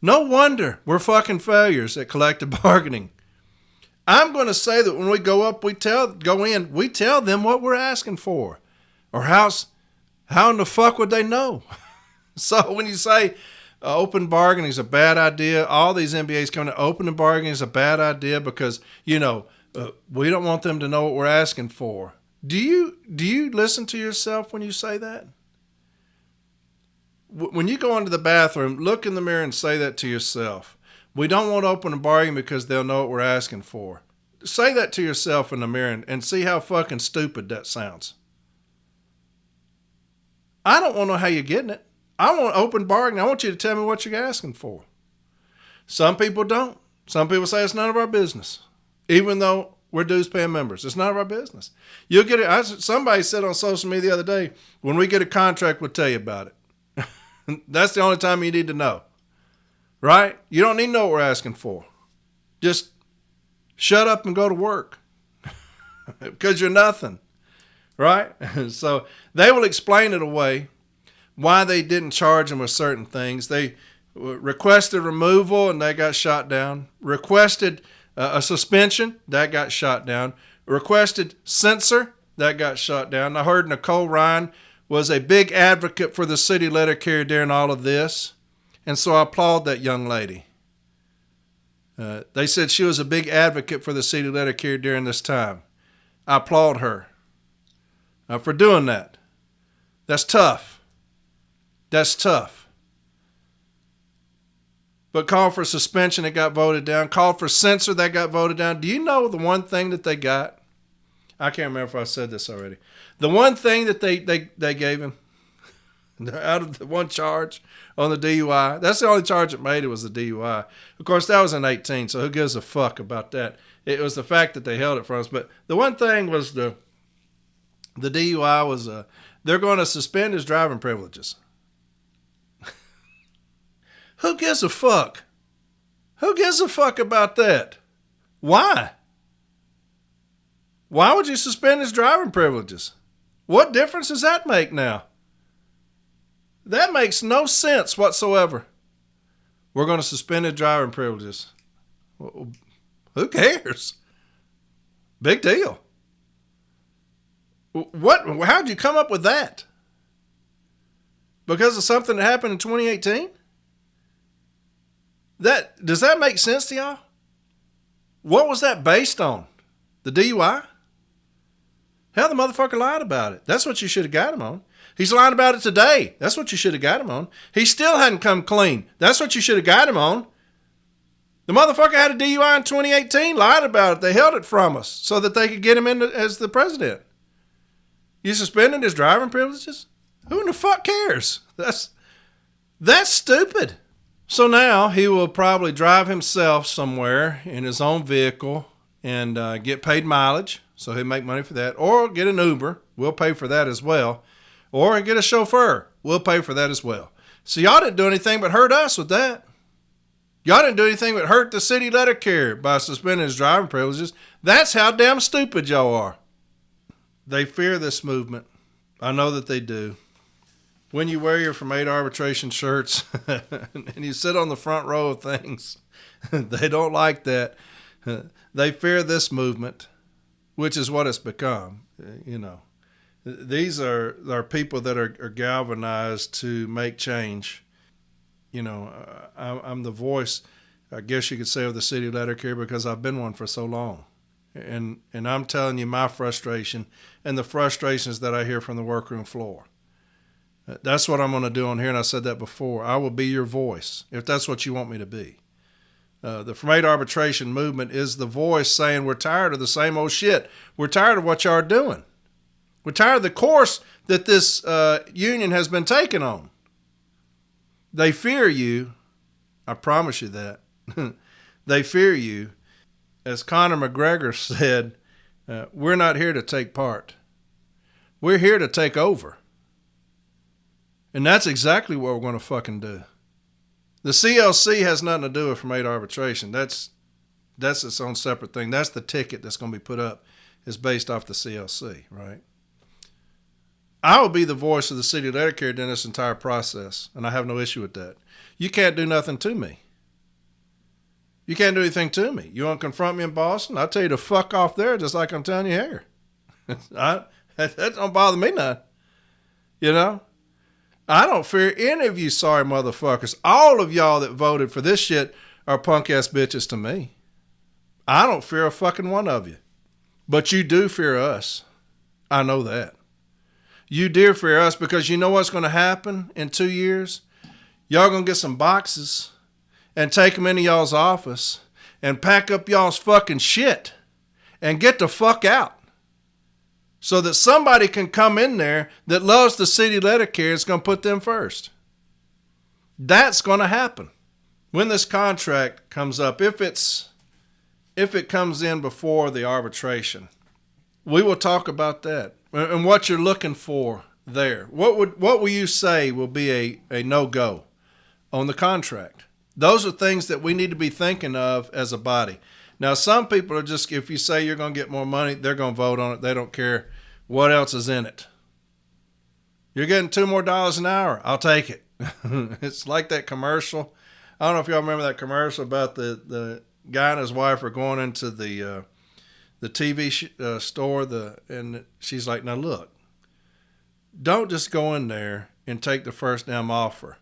no wonder we're fucking failures at collective bargaining. I'm going to say that when we go in, we tell them what we're asking for. Or how in the fuck would they know? So when you say open bargaining is a bad idea, all these MBAs coming to open bargaining is a bad idea because, we don't want them to know what we're asking for. Do you listen to yourself when you say that? When you go into the bathroom, look in the mirror and say that to yourself. We don't want to open a bargain because they'll know what we're asking for. Say that to yourself in the mirror and see how fucking stupid that sounds. I don't want to know how you're getting it. I want open bargaining. I want you to tell me what you're asking for. Some people don't. Some people say it's none of our business, even though we're dues-paying members. It's none of our business. You'll get it. Somebody said on social media the other day, when we get a contract, we'll tell you about it. That's the only time you need to know, right? You don't need to know what we're asking for. Just shut up and go to work because you're nothing, right? So they will explain it away. Why they didn't charge them with certain things. They requested removal and they got shot down. Requested a suspension, that got shot down. Requested censor, that got shot down. I heard Nicole Ryan was a big advocate for the city letter carrier during all of this. And so I applaud that young lady. They said she was a big advocate for the city letter carrier during this time. I applaud her for doing that. That's tough. That's tough. But call for suspension, it got voted down. Call for censor, that got voted down. Do you know the one thing that they got? I can't remember if I said this already. The one thing that they gave him, out of the one charge on the DUI, that's the only charge that made it was the DUI. Of course, that was in 2018, so who gives a fuck about that? It was the fact that they held it from us. But the one thing was the DUI was they're going to suspend his driving privileges. Who gives a fuck? Who gives a fuck about that? Why? Why would you suspend his driving privileges? What difference does that make now? That makes no sense whatsoever. We're going to suspend his driving privileges. Well, who cares? Big deal. How'd you come up with that? Because of something that happened in 2018? Does that make sense to y'all? What was that based on? The DUI? Hell, the motherfucker lied about it. That's what you should have got him on. He's lying about it today. That's what you should have got him on. He still hadn't come clean. That's what you should have got him on. The motherfucker had a DUI in 2018, lied about it. They held it from us so that they could get him in as the president. You suspended his driving privileges? Who in the fuck cares? That's stupid. So now he will probably drive himself somewhere in his own vehicle and get paid mileage, so he'll make money for that, or get an Uber. We'll pay for that as well. Or get a chauffeur. We'll pay for that as well. So y'all didn't do anything but hurt us with that. Y'all didn't do anything but hurt the city letter carrier by suspending his driving privileges. That's how damn stupid y'all are. They fear this movement. I know that they do. When you wear your From 8 Arbitration shirts and you sit on the front row of things, they don't like that. They fear this movement, which is what it's become. These are people that are galvanized to make change. I'm the voice, I guess you could say, of the city letter carrier because I've been one for so long. And I'm telling you my frustration and the frustrations that I hear from the workroom floor. That's what I'm going to do on here, and I said that before. I will be your voice, if that's what you want me to be. The From 8 Arbitration movement is the voice saying we're tired of the same old shit. We're tired of what y'all are doing. We're tired of the course that this union has been taking on. They fear you. I promise you that. They fear you. As Conor McGregor said, we're not here to take part. We're here to take over. And that's exactly what we're going to fucking do. The CLC has nothing to do with from 8 arbitration. That's its own separate thing. That's the ticket that's going to be put up, is based off the CLC, right? I will be the voice of the city letter carrier during this entire process, and I have no issue with that. You can't do nothing to me. You can't do anything to me. You want to confront me in Boston? I'll tell you to fuck off there, just like I'm telling you here. That don't bother me none. You know? I don't fear any of you sorry motherfuckers. All of y'all that voted for this shit are punk-ass bitches to me. I don't fear a fucking one of you. But you do fear us. I know that. You do fear us because you know what's going to happen in 2 years? Y'all going to get some boxes and take them into y'all's office and pack up y'all's fucking shit and get the fuck out. So that somebody can come in there that loves the city letter carrier is going to put them first. That's going to happen. When this contract comes up, if it comes in before the arbitration, we will talk about that and what you're looking for there. What will you say will be a no-go on the contract? Those are things that we need to be thinking of as a body. Now, some people are just, if you say you're going to get more money, they're going to vote on it. They don't care what else is in it. You're getting $2 more an hour. I'll take it. It's like that commercial. I don't know if y'all remember that commercial about the guy and his wife are going into the TV store, and she's like, now look, don't just go in there and take the first damn offer.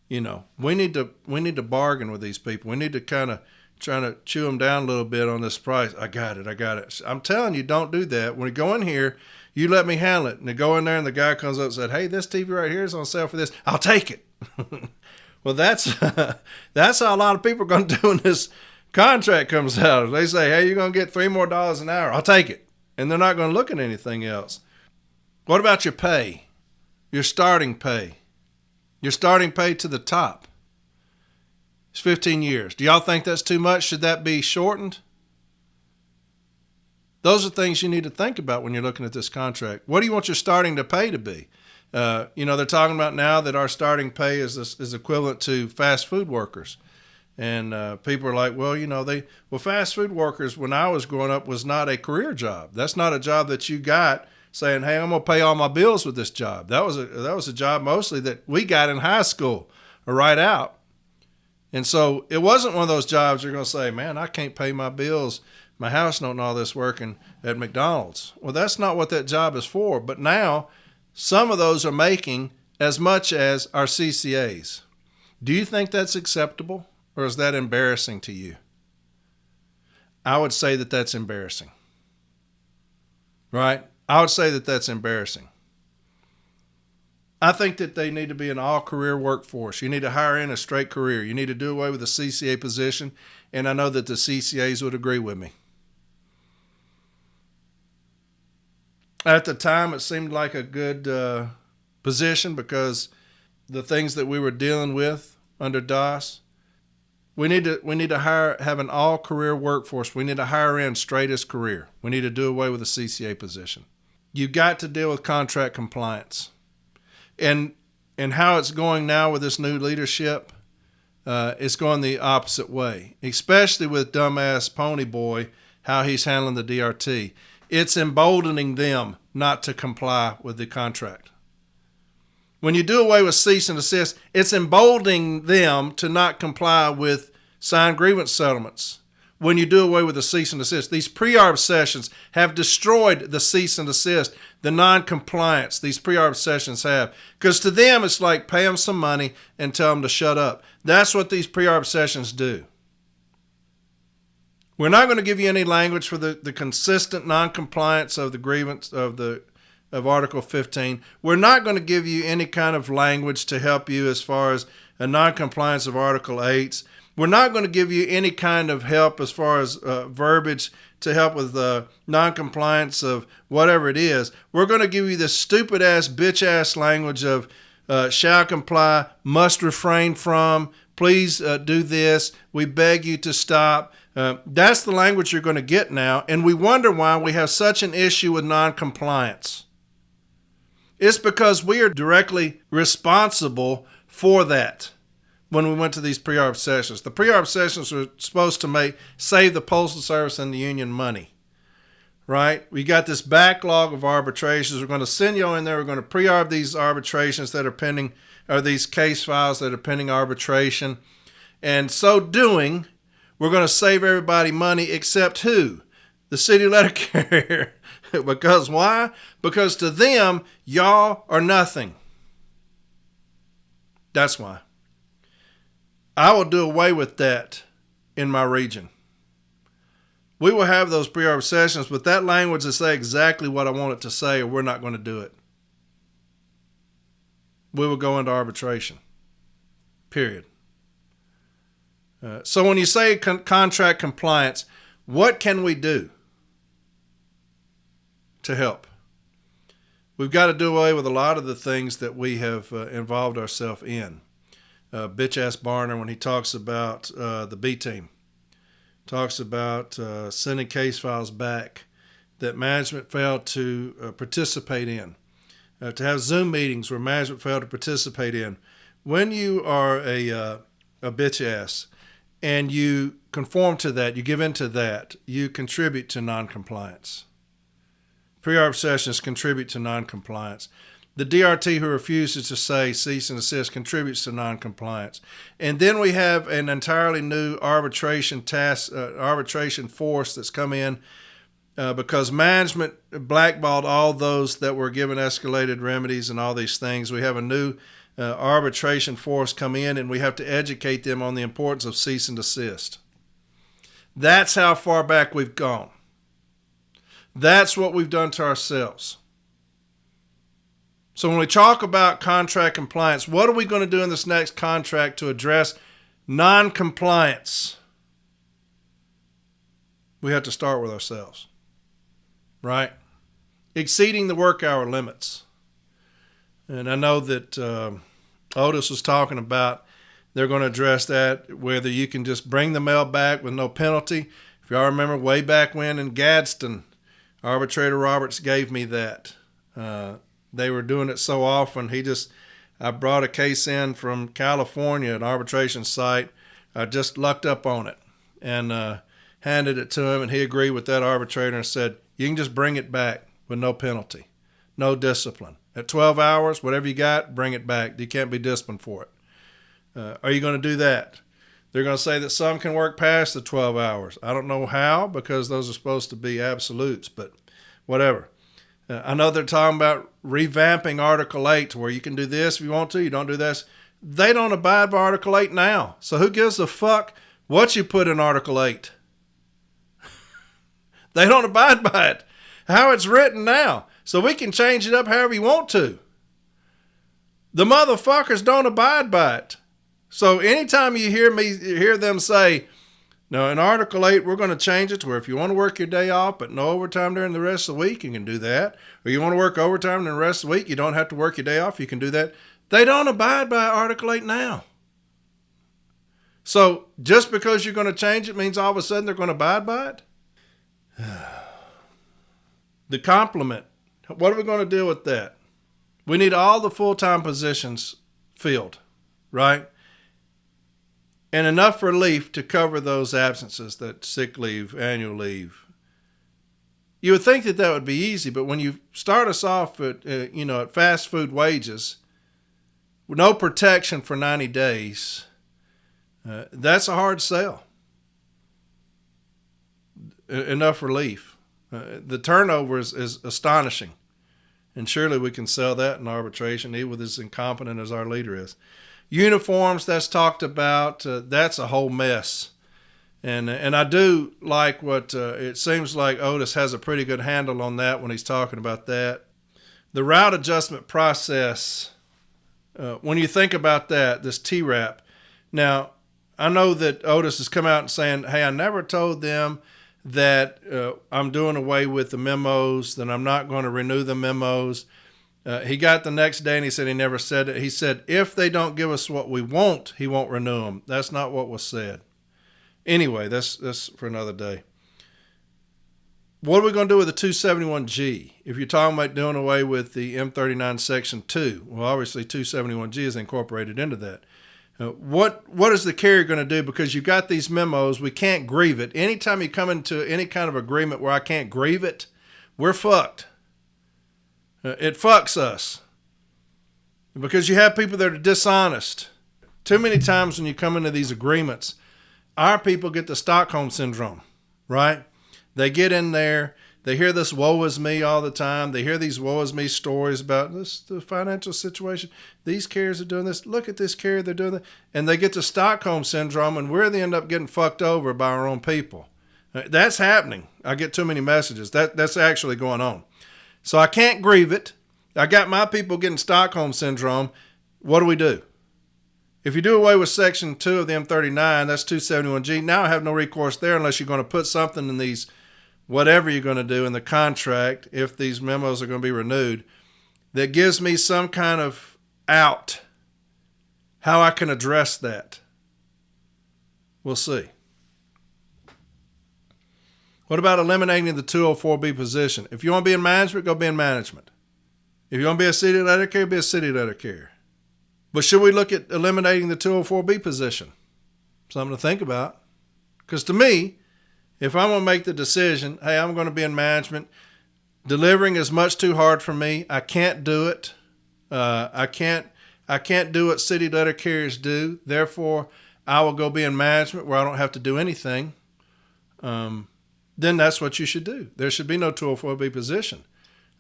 You know, we need to bargain with these people. We need to kind of try to chew them down a little bit on this price. I got it. I'm telling you, don't do that. When you go in here, you let me handle it. And they go in there and the guy comes up and said, hey, this TV right here is on sale for this. I'll take it. Well, that's how a lot of people are going to do when this contract comes out. They say, hey, you're going to get $3 more an hour. I'll take it. And they're not going to look at anything else. What about your pay? Your starting pay? Your starting pay to the top. It's 15 years. Do y'all think that's too much? Should that be shortened? Those are things you need to think about when you're looking at this contract. What do you want your starting to pay to be? They're talking about now that our starting pay is equivalent to fast food workers. And people are like, well, fast food workers, when I was growing up, was not a career job. That's not a job that you got saying, hey, I'm going to pay all my bills with this job. That was a job mostly that we got in high school or right out. And so it wasn't one of those jobs you're going to say, man, I can't pay my bills. My house don't know all this working at McDonald's. Well, that's not what that job is for. But now some of those are making as much as our CCAs. Do you think that's acceptable, or is that embarrassing to you? I would say that that's embarrassing. Right? I would say that that's embarrassing. I think that they need to be an all-career workforce. You need to hire in a straight career. You need to do away with the CCA position, and I know that the CCAs would agree with me. At the time, it seemed like a good position because the things that we were dealing with under DOS, we need to have an all-career workforce. We need to hire in straightest career. We need to do away with the CCA position. You got to deal with contract compliance. And how it's going now with this new leadership, it's going the opposite way, especially with dumbass Pony Boy, how he's handling the DRT. It's emboldening them not to comply with the contract. When you do away with cease and desist, it's emboldening them to not comply with signed grievance settlements. When you do away with the cease and desist, these pre-arb sessions have destroyed the cease and desist, the non-compliance these pre-arb sessions have. Because to them, it's like pay them some money and tell them to shut up. That's what these pre-arb sessions do. We're not going to give you any language for the consistent non-compliance of the grievance of Article 15. We're not going to give you any kind of language to help you as far as a non-compliance of Article 8. We're not going to give you any kind of help as far as verbiage to help with non-compliance of whatever it is. We're going to give you this stupid-ass, bitch-ass language of shall comply, must refrain from, please do this, we beg you to stop. That's the language you're going to get now, and we wonder why we have such an issue with non-compliance. It's because we are directly responsible for that when we went to these pre-arb sessions. The pre-arb sessions were supposed to save the Postal Service and the union money, right? We got this backlog of arbitrations. We're going to send you in there. We're going to pre-arb these arbitrations that are pending, or these case files that are pending arbitration. And so doing, we're going to save everybody money except who? The city letter carrier. Because why? Because to them, y'all are nothing. That's why. I will do away with that in my region. We will have those pre-arb sessions, but that language will say exactly what I want it to say, or we're not going to do it. We will go into arbitration. Period. So when you say contract compliance, what can we do to help? We've got to do away with a lot of the things that we have involved ourselves in. Bitch-ass Barner, when he talks about the B team, talks about sending case files back that management failed to participate in, to have Zoom meetings where management failed to participate in. When you are a bitch-ass and you conform to that, you give in to that, you contribute to noncompliance. Pre-arb sessions contribute to noncompliance. The DRT who refuses to say cease and desist contributes to noncompliance. And then we have an entirely new arbitration force that's come in because management blackballed all those that were given escalated remedies and all these things. We have a new arbitration force come in, and we have to educate them on the importance of cease and desist. That's how far back we've gone. That's what we've done to ourselves. So when we talk about contract compliance, what are we going to do in this next contract to address non-compliance? We have to start with ourselves, right? Exceeding the work hour limits. And I know that Otis was talking about they're going to address that, whether you can just bring the mail back with no penalty. If y'all remember way back when in Gadsden, Arbitrator Roberts gave me that. They were doing it so often. I brought a case in from California, an arbitration site. I just lucked up on it and handed it to him, and he agreed with that arbitrator and said, you can just bring it back with no penalty, no discipline. At 12 hours, whatever you got, bring it back. You can't be disciplined for it. Are you going to do that? They're going to say that some can work past the 12 hours. I don't know how, because those are supposed to be absolutes, but whatever. I know they're talking about revamping Article 8 to where you can do this if you want to, you don't do this. They don't abide by Article 8 now. So who gives a fuck what you put in Article 8? They don't abide by it. How it's written now. So we can change it up however you want to. The motherfuckers don't abide by it. So anytime you hear them say, no, in Article 8, we're going to change it to where if you want to work your day off but no overtime during the rest of the week, you can do that. Or you want to work overtime during the rest of the week, you don't have to work your day off, you can do that. They don't abide by Article 8 now. So just because you're going to change it means all of a sudden they're going to abide by it? The complement. What are we going to do with that? We need all the full-time positions filled, right? And enough relief to cover those absences, that sick leave, annual leave. You would think that would be easy, but when you start us off at fast food wages, with no protection for 90 days, that's a hard sell. Enough relief. The turnover is astonishing. And surely we can sell that in arbitration, even with as incompetent as our leader is. Uniforms, that's talked about. That's a whole mess. And I do like what it seems like Otis has a pretty good handle on that when he's talking about that. The route adjustment process, when you think about that, this TRAP. Now, I know that Otis has come out and saying, hey, I never told them that I'm doing away with the memos, that I'm not going to renew the memos. He got the next day and he said he never said it. He said, if they don't give us what we want, he won't renew them. That's not what was said. Anyway, that's for another day. What are we going to do with the 271G? If you're talking about doing away with the M39 Section 2, well, obviously 271G is incorporated into that. What is the carrier going to do? Because you got these memos, we can't grieve it. Anytime you come into any kind of agreement where I can't grieve it, we're fucked. It fucks us. Because you have people that are dishonest. Too many times when you come into these agreements, our people get the Stockholm Syndrome, right? They get in there, they hear this woe is me all the time. They hear these woe is me stories about this, the financial situation. These carriers are doing this. Look at this carrier, they're doing that. And they get the Stockholm Syndrome, and they end up getting fucked over by our own people. That's happening. I get too many messages. That's actually going on. So I can't grieve it. I got my people getting Stockholm Syndrome. What do? If you do away with Section 2 of the M39, that's 271G. Now I have no recourse there unless you're going to put something in these, whatever you're going to do in the contract, if these memos are going to be renewed, that gives me some kind of out, how I can address that. We'll see. What about eliminating the 204B position? If you want to be in management, go be in management. If you want to be a city letter carrier, be a city letter carrier. But should we look at eliminating the 204B position? Something to think about. Because to me, if I'm going to make the decision, hey, I'm going to be in management, delivering is much too hard for me. I can't do it. I can't do what city letter carriers do. Therefore, I will go be in management where I don't have to do anything. Then that's what you should do. There should be no 204B position.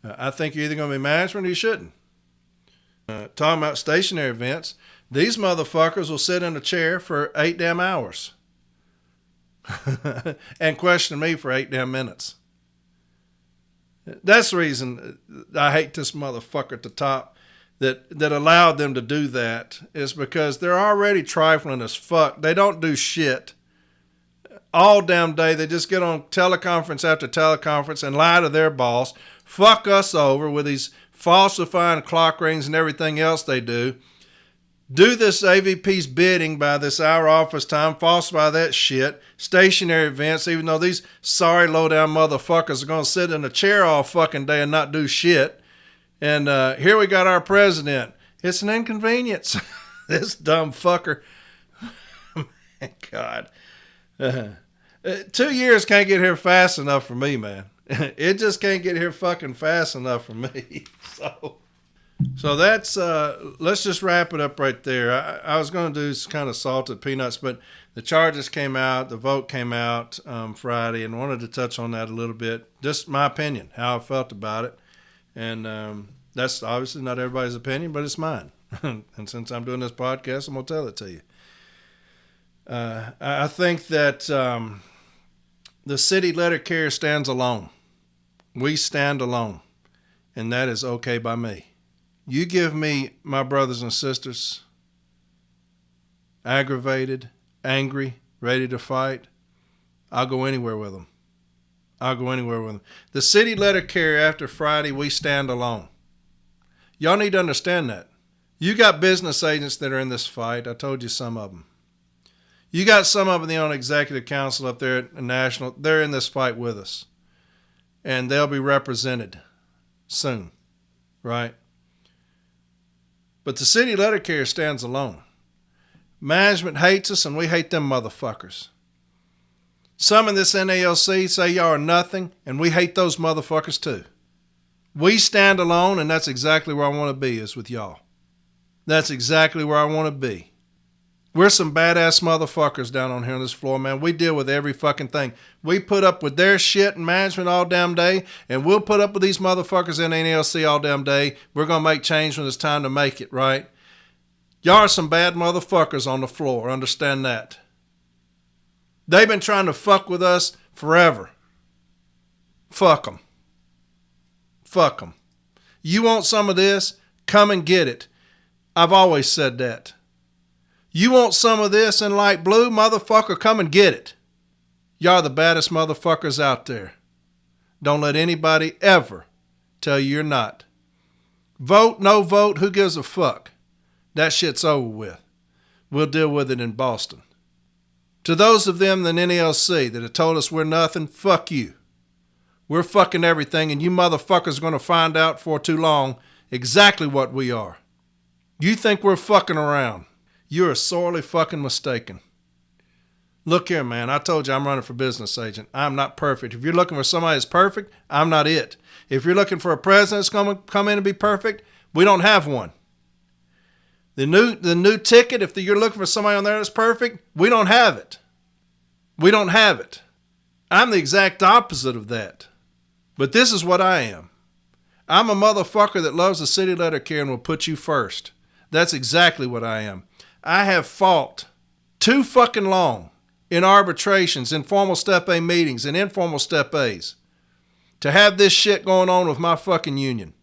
I think you're either going to be management or you shouldn't. Talking about stationary events, these motherfuckers will sit in a chair for 8 damn hours and question me for 8 damn minutes. That's the reason I hate this motherfucker at the top that allowed them to do that, is because they're already trifling as fuck. They don't do shit. All damn day, they just get on teleconference after teleconference and lie to their boss, fuck us over with these falsifying clock rings and everything else they do. Do this AVP's bidding by this hour office time, falsify that shit, stationary events, even though these sorry low-down motherfuckers are going to sit in a chair all fucking day and not do shit. And here we got our president. It's an inconvenience. This dumb fucker. Man, God. 2 years can't get here fast enough for me, man. It just can't get here fucking fast enough for me. So that's, let's just wrap it up right there. I was going to do kind of salted peanuts, but the charges came out, the vote came out Friday, and wanted to touch on that a little bit. Just my opinion, how I felt about it. And that's obviously not everybody's opinion, but it's mine. And since I'm doing this podcast, I'm going to tell it to you. I think that the city letter carrier stands alone. We stand alone, and that is okay by me. You give me my brothers and sisters aggravated, angry, ready to fight, I'll go anywhere with them. The city letter carrier after Friday, we stand alone. Y'all need to understand that. You got business agents that are in this fight. I told you some of them. You got some of them on executive council up there at national. They're in this fight with us. And they'll be represented soon, right? But the city letter carrier stands alone. Management hates us and we hate them motherfuckers. Some in this NALC say y'all are nothing and we hate those motherfuckers too. We stand alone, and that's exactly where I want to be, is with y'all. That's exactly where I want to be. We're some badass motherfuckers down on here on this floor, man. We deal with every fucking thing. We put up with their shit and management all damn day, and we'll put up with these motherfuckers in NLC all damn day. We're going to make change when it's time to make it, right? Y'all are some bad motherfuckers on the floor. Understand that. They've been trying to fuck with us forever. Fuck them. Fuck them. You want some of this? Come and get it. I've always said that. You want some of this in light blue, motherfucker? Come and get it. Y'all the baddest motherfuckers out there. Don't let anybody ever tell you you're not. Vote, no vote, who gives a fuck? That shit's over with. We'll deal with it in Boston. To those of them in NELC that have told us we're nothing, fuck you. We're fucking everything, and you motherfuckers are going to find out for too long exactly what we are. You think we're fucking around. You are sorely fucking mistaken. Look here, man. I told you I'm running for business agent. I'm not perfect. If you're looking for somebody that's perfect, I'm not it. If you're looking for a president that's going to come in and be perfect, we don't have one. The new ticket, if you're looking for somebody on there that's perfect, we don't have it. We don't have it. I'm the exact opposite of that. But this is what I am. I'm a motherfucker that loves the city letter care and will put you first. That's exactly what I am. I have fought too fucking long in arbitrations, informal step A meetings, and informal step A's to have this shit going on with my fucking union.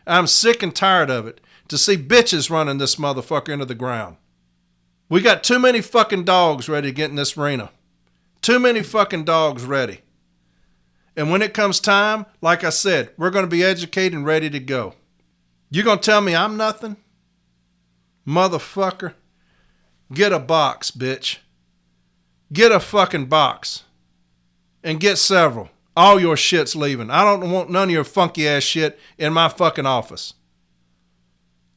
I'm sick and tired of it to see bitches running this motherfucker into the ground. We got too many fucking dogs ready to get in this arena. Too many fucking dogs ready. And when it comes time, like I said, we're going to be educated and ready to go. You going to tell me I'm nothing? Motherfucker. Get a box, bitch. Get a fucking box. And get several. All your shit's leaving. I don't want none of your funky ass shit in my fucking office.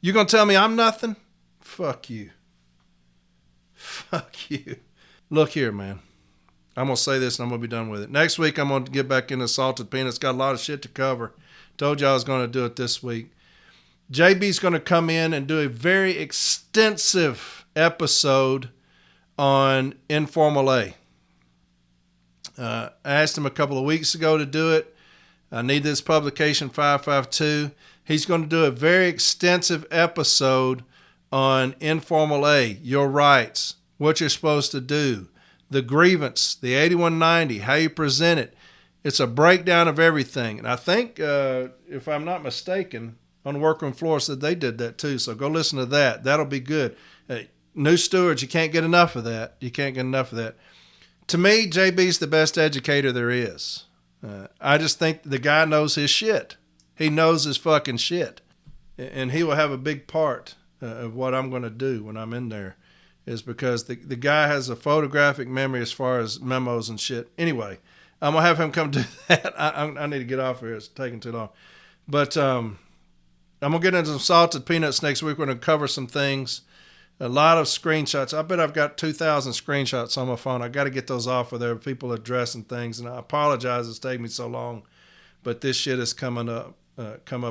You gonna tell me I'm nothing? Fuck you. Fuck you. Look here, man. I'm gonna say this and I'm gonna be done with it. Next week I'm gonna get back into salted peanuts. Got a lot of shit to cover. Told you I was gonna do it this week. JB's gonna come in and do a very extensive episode on informal A. I asked him a couple of weeks ago to do it. I need this publication 552. He's going to do a very extensive episode on informal A, your rights, what you're supposed to do, the grievance, the 8190, how you present it. It's a breakdown of everything. And I think, if I'm not mistaken, on the workroom floor said they did that too. So go listen to that. That'll be good. New stewards, you can't get enough of that. You can't get enough of that. To me, JB's the best educator there is. I just think the guy knows his shit. He knows his fucking shit. And he will have a big part of what I'm going to do when I'm in there, is because the guy has a photographic memory as far as memos and shit. Anyway, I'm going to have him come do that. I need to get off here. It's taking too long. But I'm going to get into some salted peanuts next week. We're going to cover some things. A lot of screenshots. I bet I've got 2,000 screenshots on my phone. I got to get those off of there. People addressing things, and I apologize it's taking me so long, but this shit is come up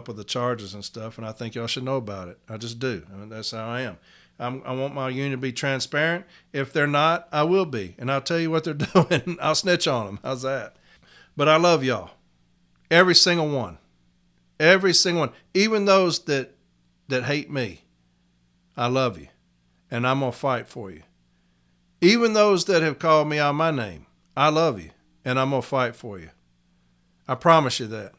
with the charges and stuff, and I think y'all should know about it. I just do. I mean, that's how I am. I want my union to be transparent. If they're not, I will be, and I'll tell you what they're doing. I'll snitch on them. How's that? But I love y'all, every single one, even those that hate me. I love you. And I'm going to fight for you. Even those that have called me out my name, I love you, and I'm going to fight for you. I promise you that.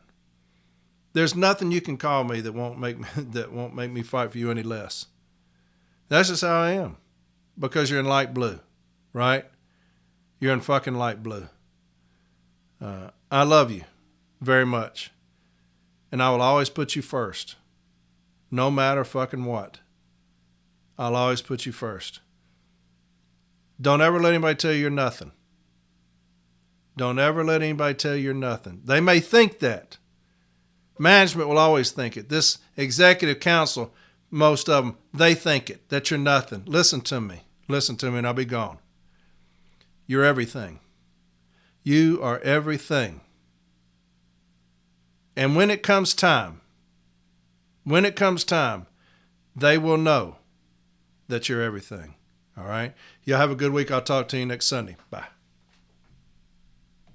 There's nothing you can call me that won't make me fight for you any less. That's just how I am. Because you're in light blue, right? You're in fucking light blue. I love you very much. And I will always put you first. No matter fucking what. I'll always put you first. Don't ever let anybody tell you you're nothing. Don't ever let anybody tell you you're nothing. They may think that. Management will always think it. This executive council, most of them, they think it, that you're nothing. Listen to me. Listen to me and I'll be gone. You're everything. You are everything. And when it comes time, they will know that you're everything. All right? Y'all have a good week. I'll talk to you next Sunday. Bye.